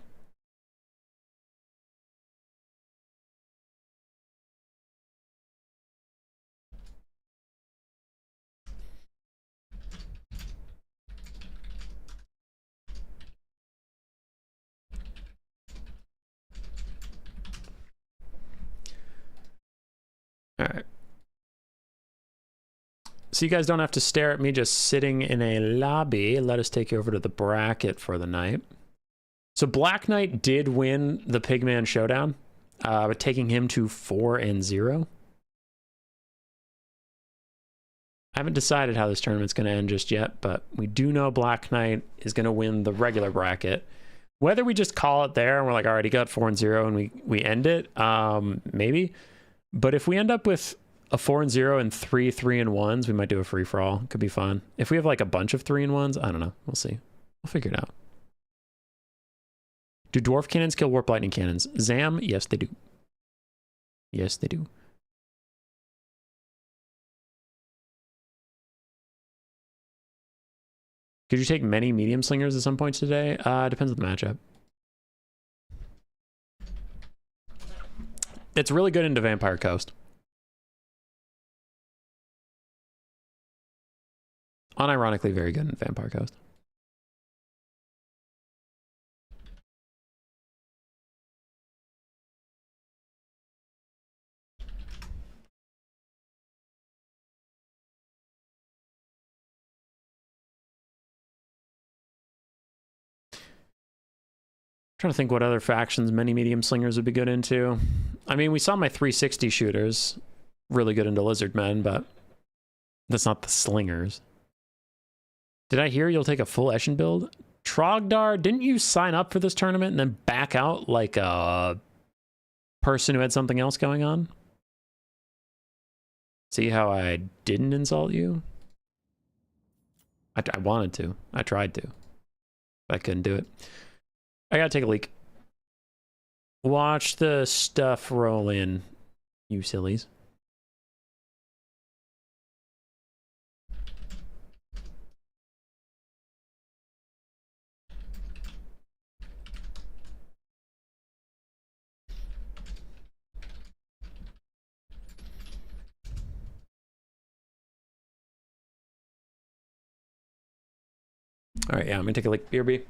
All right. So you guys don't have to stare at me just sitting in a lobby. Let us take you over to the bracket for the night. So Black Knight did win the Pigman Showdown, taking him to 4-0. I haven't decided how this tournament's going to end just yet, but we do know Black Knight is going to win the regular bracket. Whether we just call it there and we're like, all right, he got 4-0 and we end it, maybe. But if we end up with a 4-0 and 3 3-1s, we might do a free-for-all. Could be fun. If we have like a bunch of 3-1s, I don't know. We'll see. We'll figure it out. Do dwarf cannons kill warp lightning cannons? Zam, yes they do. Yes they do. Could you take many medium slingers at some point today? Depends on the matchup. It's really good into Vampire Coast. Unironically very good in Vampire Coast. Trying to think what other factions many medium slingers would be good into. I mean, we saw my 360 shooters really good into Lizardmen, but that's not the slingers. Did I hear you'll take a full Eshin build? Trogdar, didn't you sign up for this tournament and then back out like a person who had something else going on? See how I didn't insult you? I wanted to. I tried to. But I couldn't do it. I gotta take a leak. Watch the stuff roll in, you sillies. All right, yeah, I'm gonna take a leak. BRB.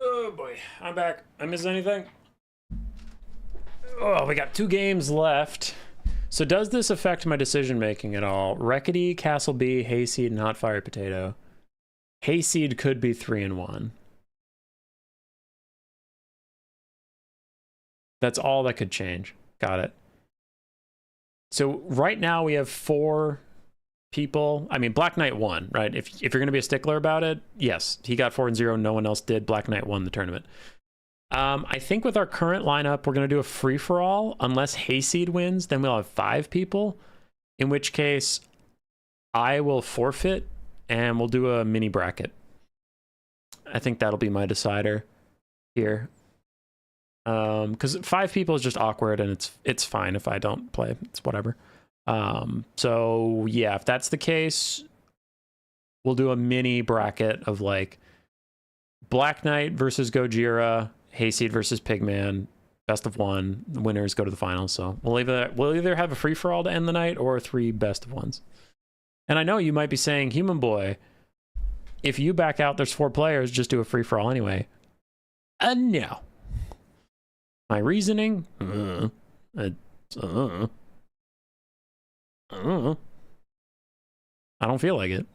Oh boy, I'm back. I missed anything? Oh, we got 2 games left. So does this affect my decision making at all? Reckidy, Castle B, Hayseed, and Hot Fire Potato. Hayseed could be 3-1. That's all that could change. Got it. So right now we have 4 people. I mean, Black Knight won, right? If you're going to be a stickler about it, yes, he got 4-0. No one else did. Black Knight won the tournament. I think with our current lineup, we're going to do a free-for-all. Unless Hayseed wins, then we'll have 5 people. In which case, I will forfeit, and we'll do a mini bracket. I think that'll be my decider here. Because 5 people is just awkward, and it's fine if I don't play. It's whatever. So yeah, if that's the case, we'll do a mini bracket of like Black Knight versus Gojira, Hayseed versus Pigman, best of one. The winners go to the finals. So we'll either have a free for all to end the night or 3 best of ones. And I know you might be saying, Human Boy, if you back out, there's 4 players, just do a free for all anyway. No. My reasoning? I don't feel like it.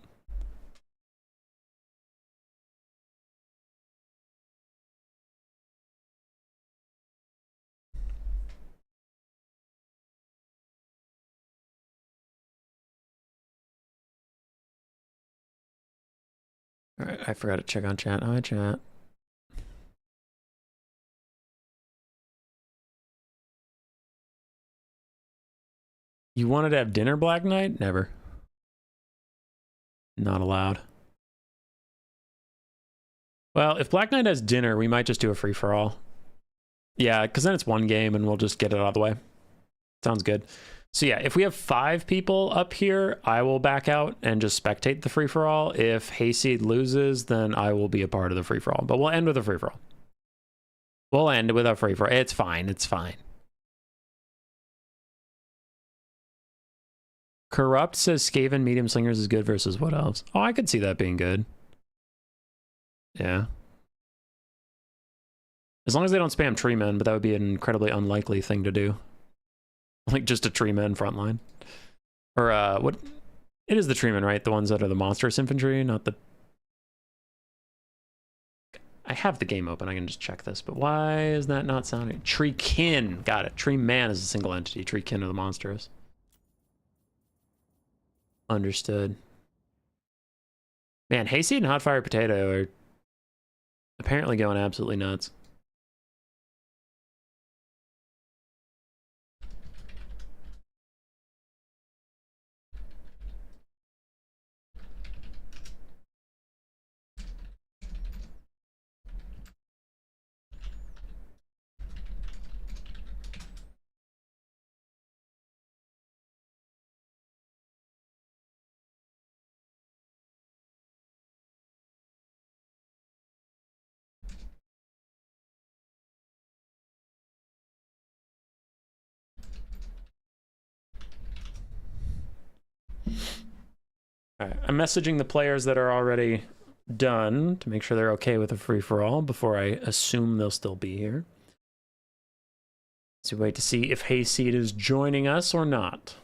All right, I forgot to check on chat. Hi, chat. You wanted to have dinner, Black Knight? Never. Not allowed. Well, if Black Knight has dinner, we might just do a free-for-all. Yeah, because then it's 1 game and we'll just get it out of the way. Sounds good. So yeah, if we have 5 people up here, I will back out and just spectate the free-for-all. If Hayseed loses, then I will be a part of the free-for-all. But we'll end with a free-for-all. We'll end with a free-for-all. It's fine. It's fine. Corrupt says Skaven medium slingers is good versus what else? Oh, I could see that being good. Yeah. As long as they don't spam tree men, but that would be an incredibly unlikely thing to do. Like just a tree men frontline. Or what? It is the tree men, right? The ones that are the monstrous infantry, not the... I have the game open, I can just check this, but why is that not sounding? Tree kin, got it. Tree man is a single entity. Tree kin are the monstrous. Understood. Man, Hayseed and Hot Fire Potato are apparently going absolutely nuts. All right, I'm messaging the players that are already done to make sure they're okay with a free-for-all before I assume they'll still be here. So wait to see if Hayseed is joining us or not.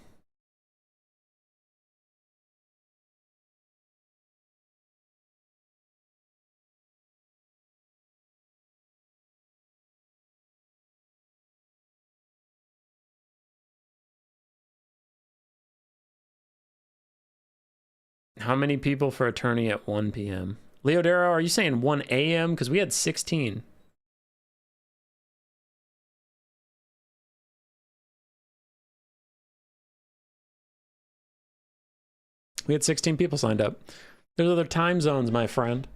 How many people for a tourney at 1 p.m.? Leodero, are you saying 1 a.m.? Because we had 16. We had 16 people signed up. There's other time zones, my friend.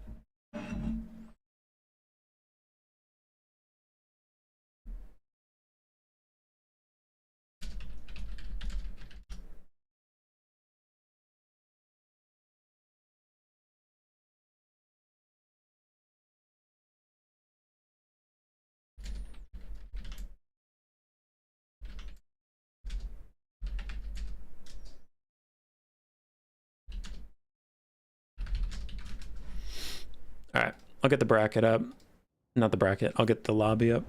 All right, I'll get the bracket up. Not the bracket, I'll get the lobby up.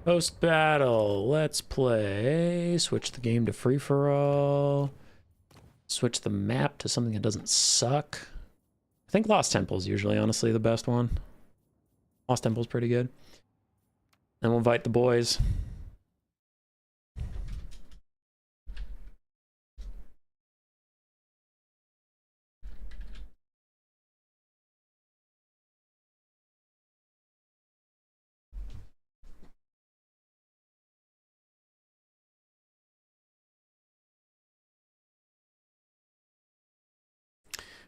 Post battle, let's play. Switch the game to free for all. Switch the map to something that doesn't suck. I think Lost Temple is usually, honestly, the best one. Lost Temple's pretty good. And we'll invite the boys.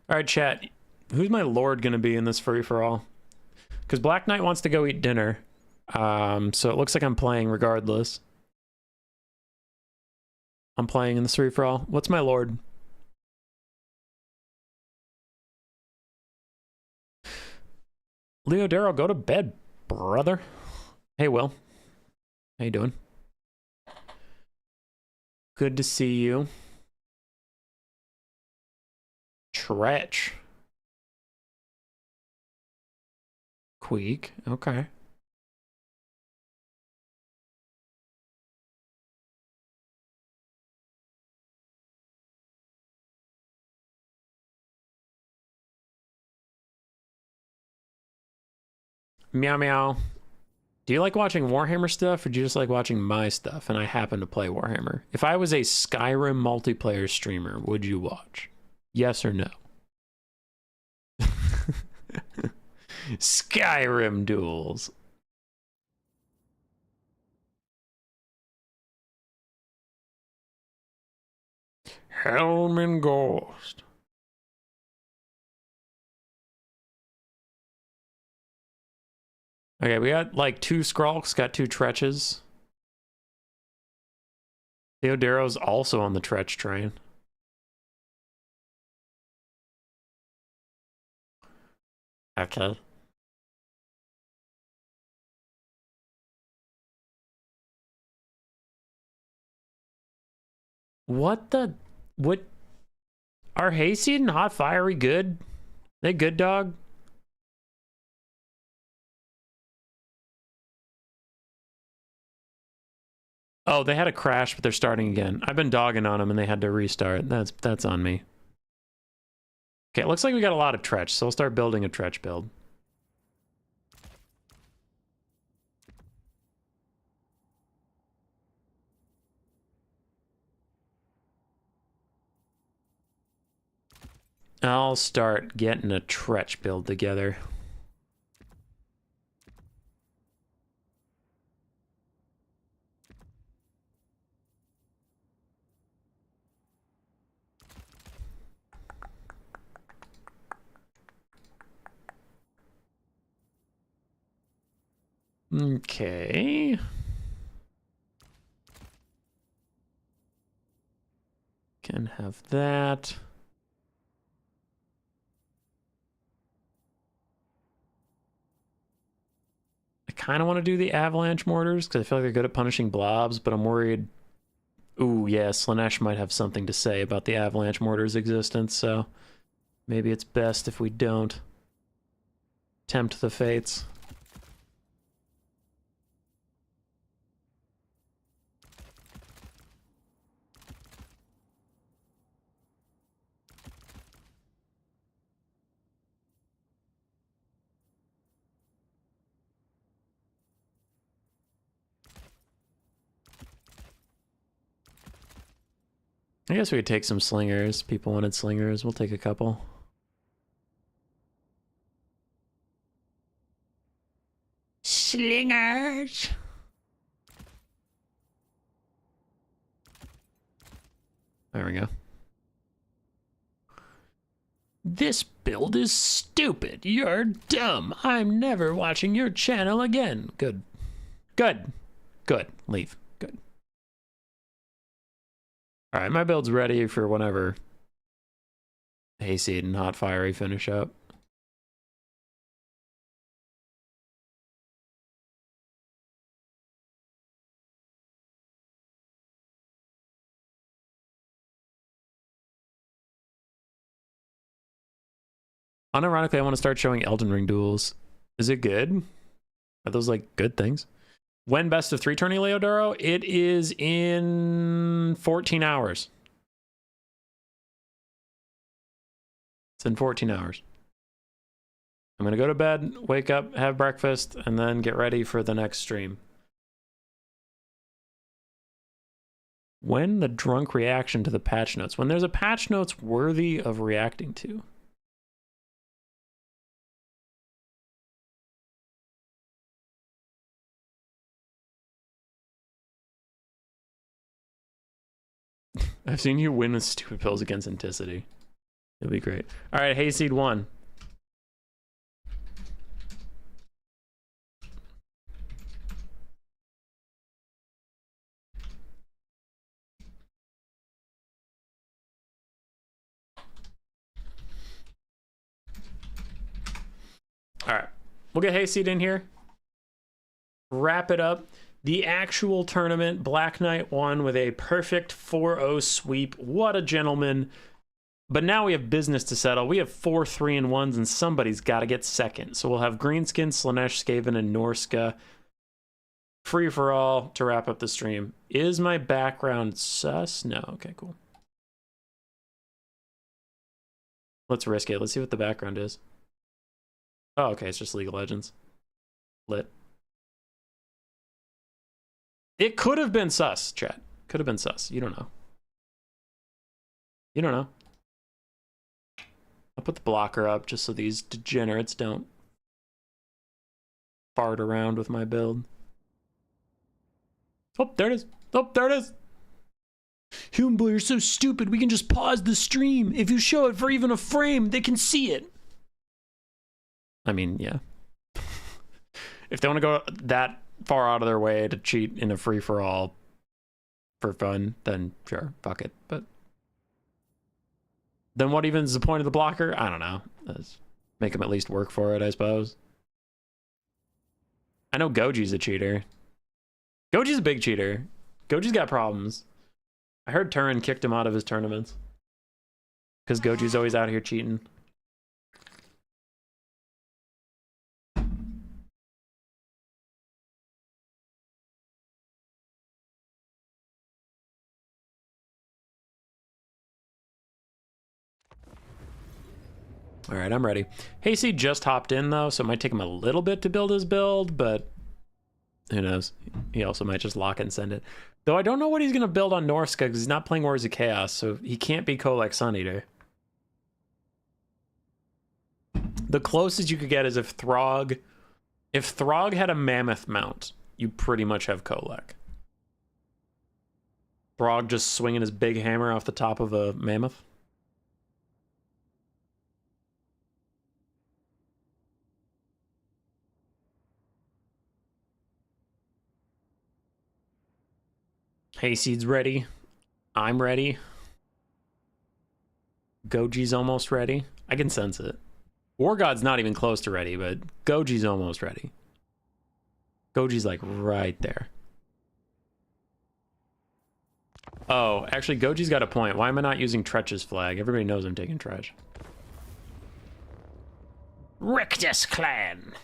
All right, chat. Who's my lord going to be in this free-for-all? Because Black Knight wants to go eat dinner. So it looks like I'm playing regardless. I'm playing in this free-for-all. What's my lord? Leodero, go to bed, brother. Hey, Will. How you doing? Good to see you. Tretch. Queek. Okay. Meow meow. Do you like watching Warhammer stuff, or do you just like watching my stuff? And I happen to play Warhammer. If I was a Skyrim multiplayer streamer, would you watch? Yes or no? Skyrim duels. Helm and Ghost. Okay, we got like 2 Skrulks, got 2 Tretches. Theodore's also on the Tretch train. Okay. What are Hayseed and Hot Fiery good? They good, dog? Oh, they had a crash, but they're starting again. I've been dogging on them and they had to restart. That's on me. Okay, it looks like we got a lot of Tretch, so we'll start building a Tretch build. I'll start getting a Tretch build together. Okay. Can have that. I kind of want to do the avalanche mortars because I feel like they're good at punishing blobs, but I'm worried. Ooh, yeah, Slanesh might have something to say about the avalanche mortar's existence, so maybe it's best if we don't tempt the fates. I guess we could take some slingers. People wanted slingers. We'll take a couple. Slingers! There we go. This build is stupid. You're dumb. I'm never watching your channel again. Good. Good. Good. Leave. Good. All right, my build's ready for whenever Hayseed and Hot Fiery finish up. Unironically, I want to start showing Elden Ring duels. Is it good? Are those like good things? When best of 3 tourney, Leodoro? It is in 14 hours. It's in 14 hours. I'm going to go to bed, wake up, have breakfast, and then get ready for the next stream. When the drunk reaction to the patch notes. When there's a patch notes worthy of reacting to. I've seen you win with stupid pills against Anticity. It'll be great. All right, Hayseed 1. All right. We'll get Hayseed in here. Wrap it up. The actual tournament, Black Knight won with a perfect 4-0 sweep. What a gentleman. But now we have business to settle. We have 4 3-1s, and somebody's got to get second. So we'll have Greenskin, Slanesh, Skaven, and Norska. Free for all to wrap up the stream. Is my background sus? No. Okay, cool. Let's risk it. Let's see what the background is. Oh, okay. It's just League of Legends. Lit. It could have been sus, chat. Could have been sus. You don't know. You don't know. I'll put the blocker up just so these degenerates don't fart around with my build. Oh, there it is. Oh, there it is. Human Boy, you're so stupid. We can just pause the stream. If you show it for even a frame, they can see it. I mean, yeah. If they want to go that far out of their way to cheat in a free-for-all for fun, then sure, fuck it. But then what even is the point of the blocker? I don't know. Let's make him at least work for it, I suppose. I know Goji's a cheater. Goji's a big cheater. Goji's got problems. I heard Turin kicked him out of his tournaments because Goji's always out here cheating. All right, I'm ready. Hasty just hopped in though, so it might take him a little bit to build his build, but who knows? He also might just lock it and send it. Though I don't know what he's going to build on Norska because he's not playing Wars of Chaos, so he can't be Kolek Sun Eater. The closest you could get is if Throg had a Mammoth mount, you pretty much have Kolek. Throg just swinging his big hammer off the top of a Mammoth. Hayseed's ready. I'm ready. Goji's almost ready. I can sense it. War God's not even close to ready, but Goji's almost ready. Goji's like right there. Oh, actually, Goji's got a point. Why am I not using Tretch's flag? Everybody knows I'm taking Tretch. Rictus Clan.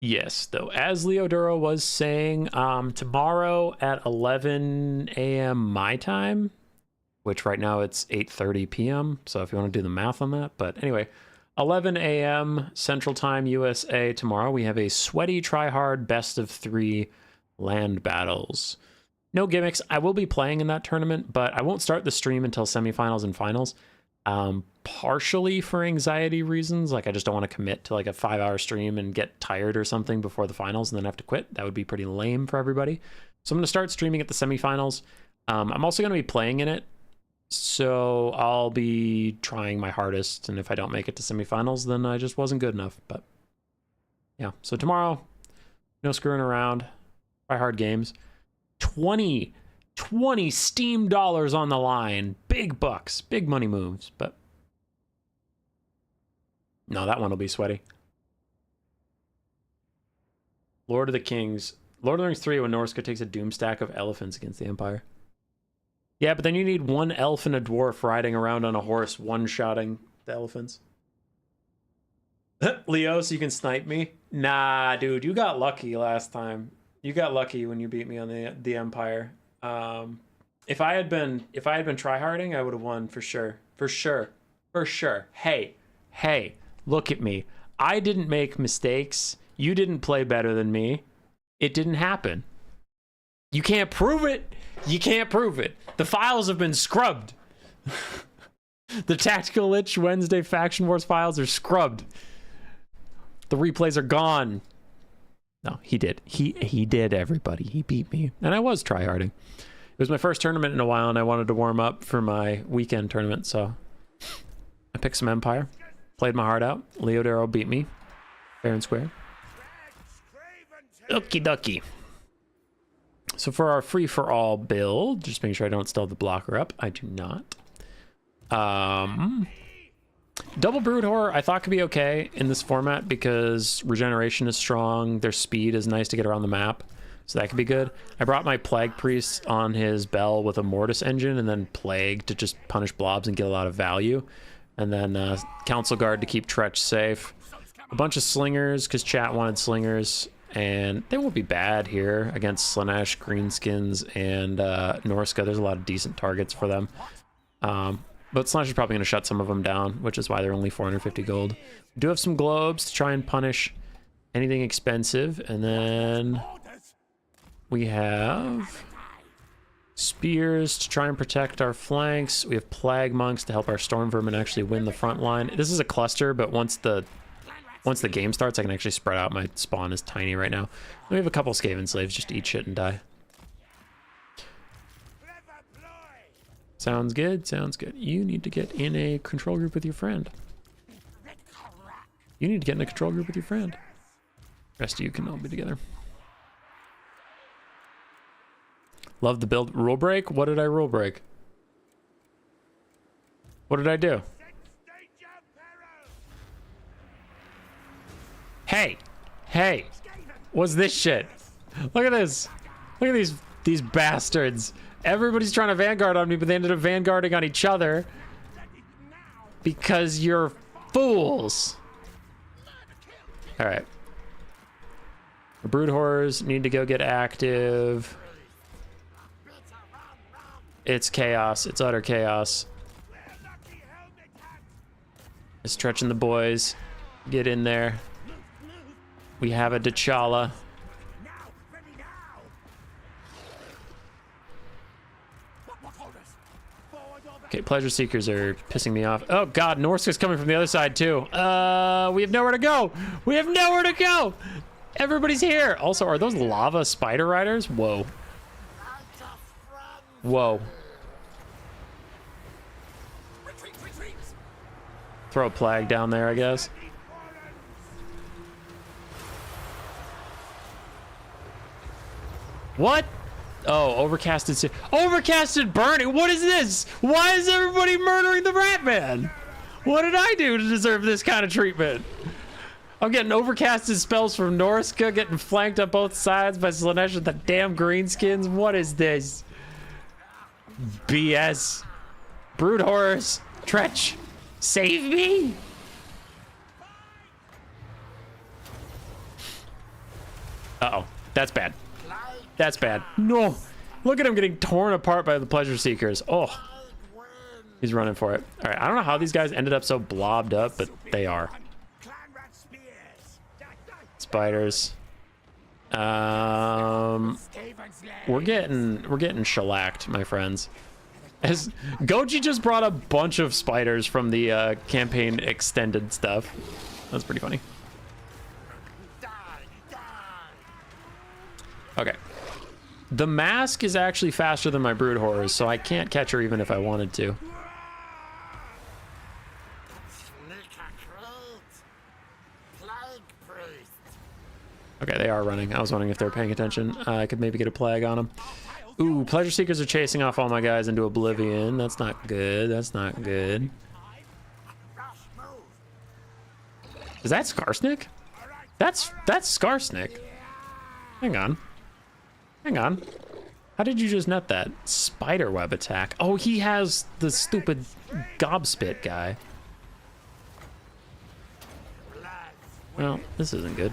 Yes, though, as Leodoro was saying, tomorrow at 11 a.m. my time, which right now it's 8:30 p.m., so if you want to do the math on that. But anyway, 11 a.m. Central Time, USA, tomorrow, we have a sweaty, try-hard, best-of-3 land battles. No gimmicks. I will be playing in that tournament, but I won't start the stream until semifinals and finals. Partially for anxiety reasons, like I just don't want to commit to like a 5-hour stream and get tired or something before the finals and then have to quit. That would be pretty lame for everybody. So I'm going to start streaming at the semifinals. I'm also going to be playing in it, so I'll be trying my hardest, and if I don't make it to semifinals, then I just wasn't good enough. But yeah, so tomorrow, no screwing around, try hard games. 20 Steam dollars on the line. Big bucks, big money moves, but no, that one will be sweaty. Lord of the Kings. Lord of the Rings 3 when Norska takes a doom stack of elephants against the Empire. Yeah, but then you need one elf and a dwarf riding around on a horse, one-shotting the elephants. Leo, so you can snipe me? Nah, dude, you got lucky last time. You got lucky when you beat me on the Empire. If I had been tryharding, I would have won for sure. For sure. Hey, look at me. I didn't make mistakes. You didn't play better than me. It didn't happen. You can't prove it. You can't prove it. The files have been scrubbed. The Tactical Lich Wednesday Faction Wars files are scrubbed. The replays are gone. No, he did. He did, everybody. He beat me. And I was tryharding. It was my first tournament in a while, and I wanted to warm up for my weekend tournament, so I picked some Empire. Played my heart out. Leodoro beat me. Fair and square. Okie dokie. So for our free-for-all build, just making sure I don't still have the blocker up. I do not. Double Brood Horror I thought could be okay in this format because regeneration is strong. Their speed is nice to get around the map. So that could be good. I brought my Plague Priest on his bell with a Mortis engine and then Plague to just punish blobs and get a lot of value. And then Council Guard to keep Tretch safe. A bunch of Slingers because chat wanted Slingers. And they won't be bad here against Slanesh, Greenskins, and Norska. There's a lot of decent targets for them. But Slanesh is probably going to shut some of them down, which is why they're only 450 gold. We do have some globes to try and punish anything expensive. And then we have spears to try and protect our flanks. We have plague monks to help our storm vermin actually win the front line. This is a cluster, but once the game starts, I can actually spread out. My spawn is tiny right now. We have a couple Skaven slaves just eat shit and die. Sounds good, sounds good. You need to get in a control group with your friend. You need to get in a control group with your friend. The rest of you can all be together. Love the build. Rule break? What did I rule break? What did I do? Hey! Hey! What's this shit? Look at this! Look at these bastards! Everybody's trying to vanguard on me, but they ended up vanguarding on each other. Because you're fools! Alright. The Brood Horrors need to go get active. It's chaos. It's utter chaos. It's stretching the boys. Get in there. We have a T'Challa. Okay, Pleasure Seekers are pissing me off. Oh god, Norska's coming from the other side too. We have nowhere to go. We have nowhere to go. Everybody's here. Also, are those lava spider riders? Whoa. Whoa. Throw a plague down there, I guess. What? Oh, overcasted burning. What is this? Why is everybody murdering the Rat Man? What did I do to deserve this kind of treatment? I'm getting overcasted spells from Norska, getting flanked on both sides by Slanesh with the damn greenskins. What is this? BS. Brood Horrors. Tretch. Save me! Uh-oh. That's bad. That's bad. No! Look at him getting torn apart by the Pleasure Seekers. Oh. He's running for it. Alright, I don't know how these guys ended up so blobbed up, but they are. Spiders. We're getting shellacked, my friends. As Goji just brought a bunch of spiders from the campaign extended stuff. That's pretty funny. Okay. The mask is actually faster than my Brood Horrors, so I can't catch her even if I wanted to. Okay, they are running. I was wondering if they were paying attention. I could maybe get a plague on them. Ooh, Pleasure Seekers are chasing off all my guys into oblivion. That's not good. That's not good. Is that Skarsnik? That's Skarsnik. Hang on. Hang on. How did you just net that? Spiderweb attack. Oh, he has the stupid gobspit guy. Well, this isn't good.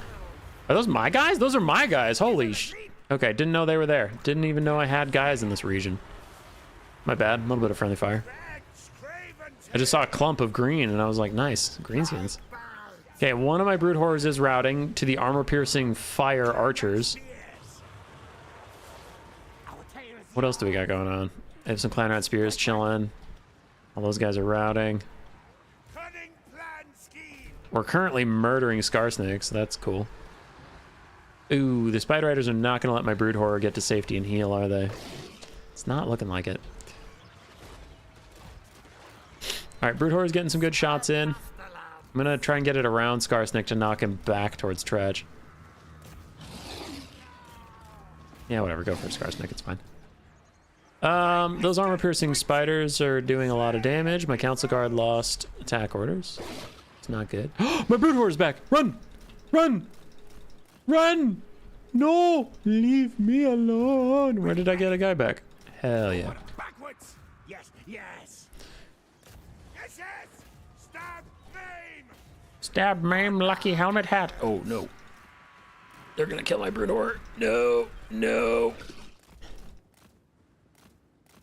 Are those my guys? Those are my guys. Holy sh... Okay, didn't know they were there. Didn't even know I had guys in this region. My bad. A little bit of friendly fire. I just saw a clump of green and I was like, nice. Greenskins. Okay, one of my Brood Horrors is routing to the armor-piercing fire archers. What else do we got going on? I have some Clan Rat Spears chilling. All those guys are routing. We're currently murdering Skarsnik, so that's cool. Ooh, the Spider Riders are not going to let my Brood Horror get to safety and heal, are they? It's not looking like it. Alright, Brood Horror's getting some good shots in. I'm going to try and get it around Skarsnik to knock him back towards Tretch. Yeah, whatever. Go for Skarsnik. It's fine. Those armor-piercing spiders are doing a lot of damage. My council guard lost attack orders. It's not good. My brood horror's back. Run! Run! Run! No! Leave me alone. Where did I get a guy back? Hell yeah. Backwards. Yes, yes. Yes, yes. Stab, maim. Stab, maim, lucky helmet hat. Oh, no. They're gonna kill my brood horror. No, no.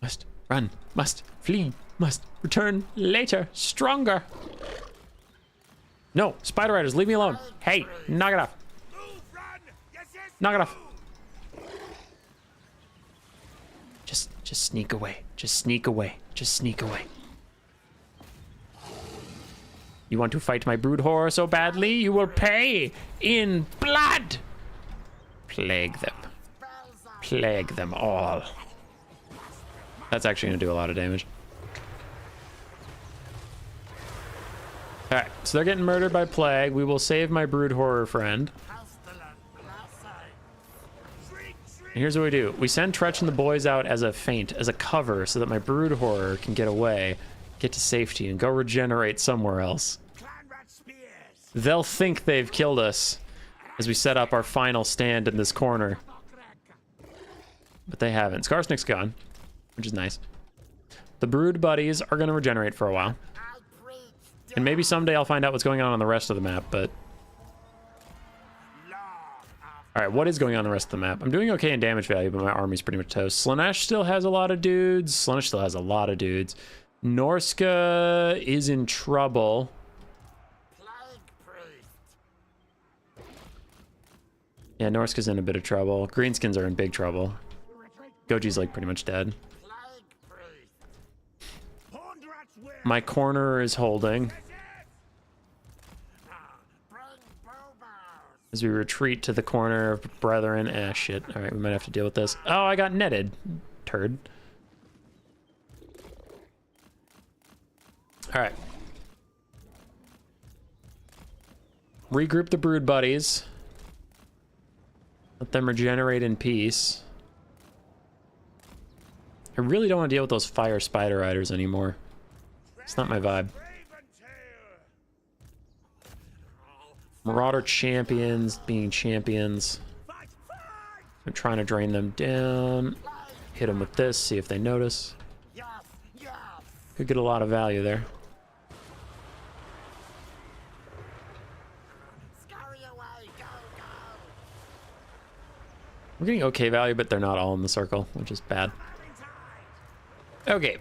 Must run, must flee, must return later, stronger. No, spider riders, leave me alone. Hey, knock it off. Move, run. Yes, yes. Knock it off. Just sneak away. Just sneak away. Just sneak away. You want to fight my brood horror so badly? You will pay in blood. Plague them. Plague them all. That's actually going to do a lot of damage. Alright, so they're getting murdered by plague. We will save my brood horror friend. And here's what we do. We send Tretch and the boys out as a feint, as a cover, so that my brood horror can get away, get to safety, and go regenerate somewhere else. They'll think they've killed us as we set up our final stand in this corner. But they haven't. Skarsnik's gone, which is nice. The brood buddies are going to regenerate for a while. And maybe someday I'll find out what's going on the rest of the map, but... Alright, what is going on the rest of the map? I'm doing okay in damage value, but my army's pretty much toast. Slanesh still has a lot of dudes. Slanesh still has a lot of dudes. Norska is in trouble. Yeah, Norska's in a bit of trouble. Greenskins are in big trouble. Goji's like pretty much dead. My corner is holding as we retreat to the corner of brethren. Ah, shit. All right, we might have to deal with this. Oh, I got netted. Turd. All right. Regroup the brood buddies. Let them regenerate in peace. I really don't want to deal with those fire spider riders anymore. It's not my vibe. Marauder champions being champions. I'm trying to drain them down. Hit them with this, see if they notice. Could get a lot of value there. We're getting okay value, but they're not all in the circle, which is bad. Okay.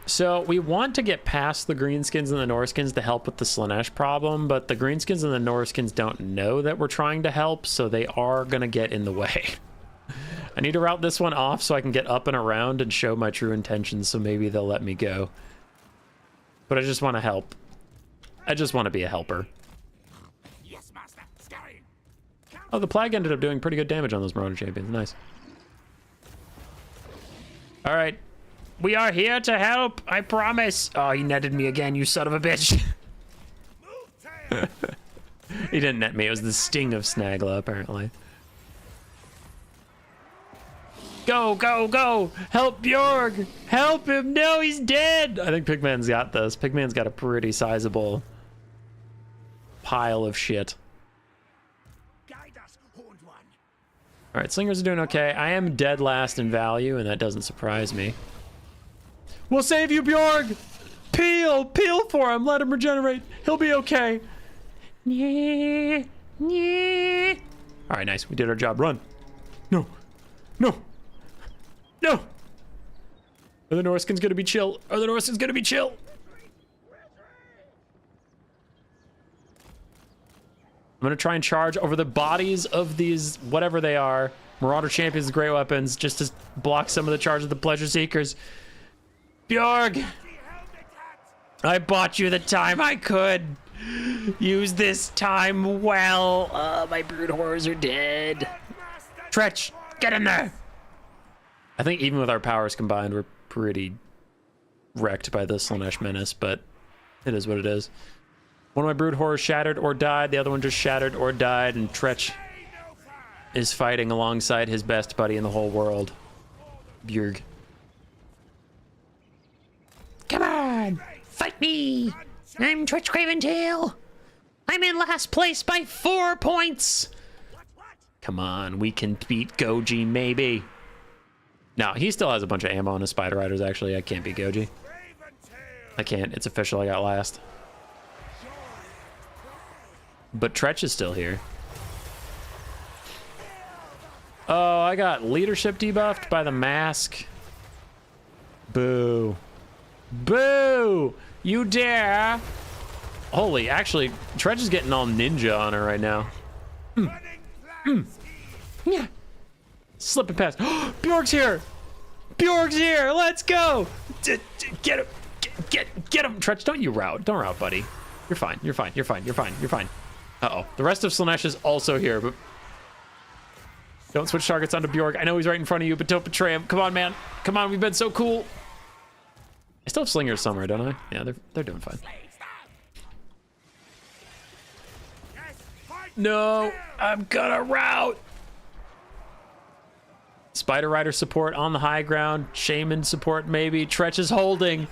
So we want to get past the greenskins and the Norskins to help with the Slanesh problem, but the greenskins and the Norskins don't know that we're trying to help, so they are going to get in the way. I need to route this one off so I can get up and around and show my true intentions, so maybe they'll let me go. But I just want to help. I just want to be a helper. Yes, master. Scurrying. Oh, the plague ended up doing pretty good damage on those Marauder champions. Nice. All right. We are here to help, I promise. Oh, he netted me again, you son of a bitch. He didn't net me, it was the sting of Snagla, apparently. Go, go, go! Help Bjorg! Help him! No, he's dead! I think Pigman's got this. Pigman's got a pretty sizable pile of shit. Alright, Slingers are doing okay. I am dead last in value, and that doesn't surprise me. We'll save you, Bjorg! Peel! Peel for him! Let him regenerate! He'll be okay! Yeah, yeah. Alright, nice. We did our job. Run! No! No! No! Are the Norskins gonna be chill? Are the Norskins gonna be chill? I'm gonna try and charge over the bodies of these, whatever they are, Marauder Champions, great weapons, just to block some of the charge of the Pleasure Seekers. Bjorg! I bought you the time I could. Use this time well. My brood horrors are dead. Tretch, get in there! I think even with our powers combined, we're pretty wrecked by the Slanesh menace, but it is what it is. One of my brood horrors shattered or died, the other one just shattered or died, and Tretch is fighting alongside his best buddy in the whole world, Bjorg. Come on, fight me! I'm Twitch Craventail. I'm in last place by 4 points. Come on, we can beat Goji, maybe. No, he still has a bunch of ammo on his Spider Riders, actually. I can't beat Goji. I can't. It's official. I got last. But Tretch is still here. Oh, I got leadership debuffed by the mask. Boo. Boo! You dare! Holy, actually, Tretch is getting all ninja on her right now. Yeah. Slipping past. Bjork's here! Bjork's here! Let's go! Get him! Get him! Tretch, don't you rout. Don't rout, buddy. You're fine. You're fine. You're fine. You're fine. You're fine. Uh-oh. The rest of Slaanesh is also here, but... Don't switch targets onto Bjork. I know he's right in front of you, but don't betray him. Come on, man. Come on, we've been so cool. I still have slingers somewhere, don't I? Yeah, they're doing fine. No, I'm gonna rout. Spider Rider support on the high ground. Shaman support maybe. Tretch is holding.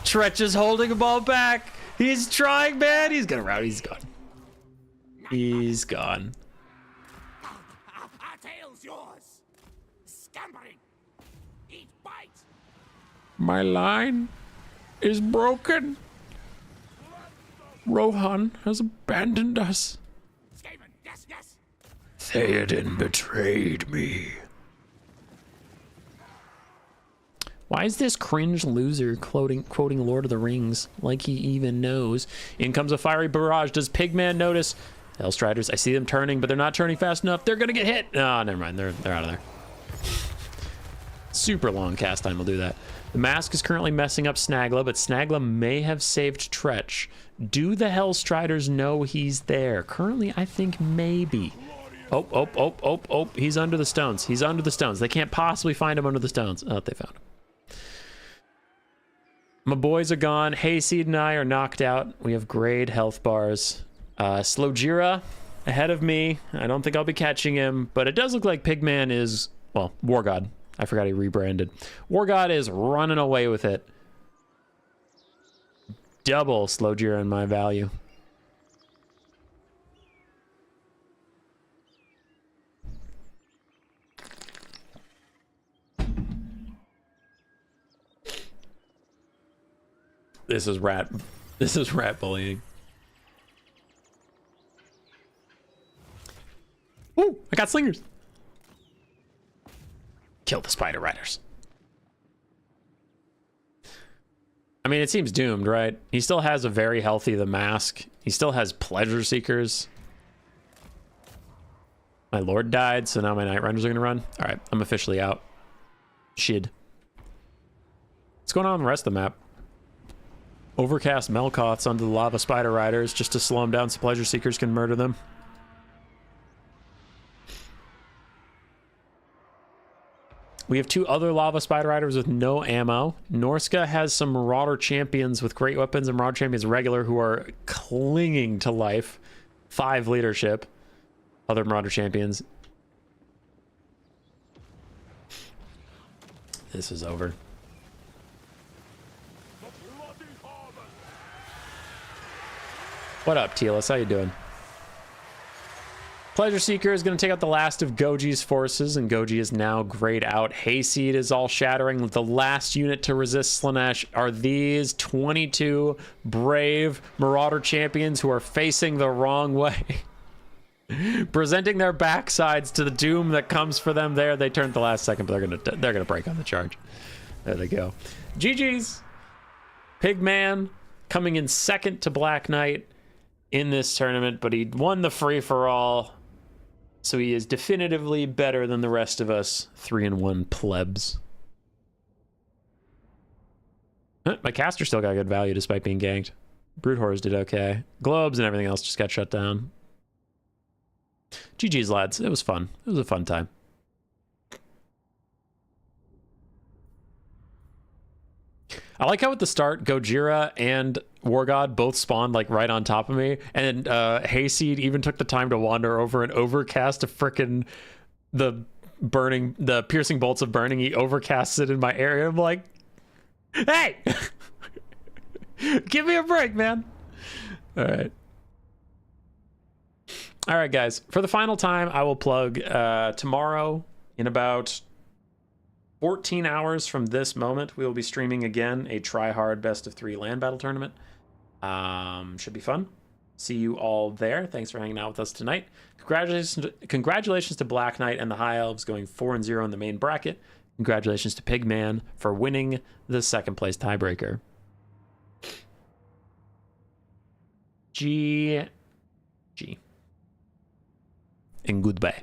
Tretch is holding a ball back. He's trying, man. He's gonna rout. He's gone. He's gone. Our tail's yours. Scampering. Eat, bite. My line is broken. Rohan has abandoned us. Skaven, yes, yes. Theoden betrayed me. Why is this cringe loser quoting Lord of the Rings like he even knows? In comes a fiery barrage. Does Pigman notice? Hellstriders, I see them turning, but they're not turning fast enough. They're gonna get hit. Oh, never mind. They're out of there. Super long cast time will do that. The mask is currently messing up Snagla, but Snagla may have saved Tretch. Do the Hellstriders know he's there? Currently, I think maybe. Oh, he's under the stones. He's under the stones. They can't possibly find him under the stones. Oh, they found him. My boys are gone. Hayseed and I are knocked out. We have grade health bars. Slojira ahead of me. I don't think I'll be catching him, but it does look like Pigman is, well, War God. I forgot he rebranded. War God is running away with it. Double Slojira in my value. This is rat bullying. Ooh, I got slingers. Kill the Spider Riders. I mean, it seems doomed, right? He still has a very healthy the mask. He still has pleasure seekers. My lord died, so now my night riders are gonna run. All right, I'm officially out. Shid. What's going on in the rest of the map? Overcast Melkoths onto the lava spider riders just to slow them down so pleasure seekers can murder them. We have 2 other lava spider riders with no ammo. Norska has some marauder champions with great weapons and marauder champions regular who are clinging to life. 5 leadership. Other marauder champions. This is over. What up, Tealis? How you doing? Pleasure Seeker is going to take out the last of Goji's forces, and Goji is now grayed out. Hayseed is all shattering. The last unit to resist Slaanesh are these 22 brave Marauder champions who are facing the wrong way. Presenting their backsides to the doom that comes for them there. They turned the last second, but they're gonna break on the charge. There they go. GG's. Pigman coming in second to Black Knight in this tournament, but he won the free-for-all. So he is definitively better than the rest of us 3-1 plebs. My caster still got good value despite being ganked. Brood Horrors did okay. Globes and everything else just got shut down. GG's, lads. It was fun. It was a fun time. I like how at the start, Gojira and War God both spawned like right on top of me, and Hayseed even took the time to wander over and overcast a frickin' the piercing bolts of burning. He overcasts it in my area. I'm like, hey, give me a break, man. All right. All right, guys. For the final time, I will plug tomorrow in about 14 hours from this moment, we will be streaming again a try-hard best-of-3 land battle tournament. Should be fun. See you all there. Thanks for hanging out with us tonight. Congratulations to Black Knight and the High Elves going 4-0 in the main bracket. Congratulations to Pigman for winning the second place tiebreaker. GG. And goodbye.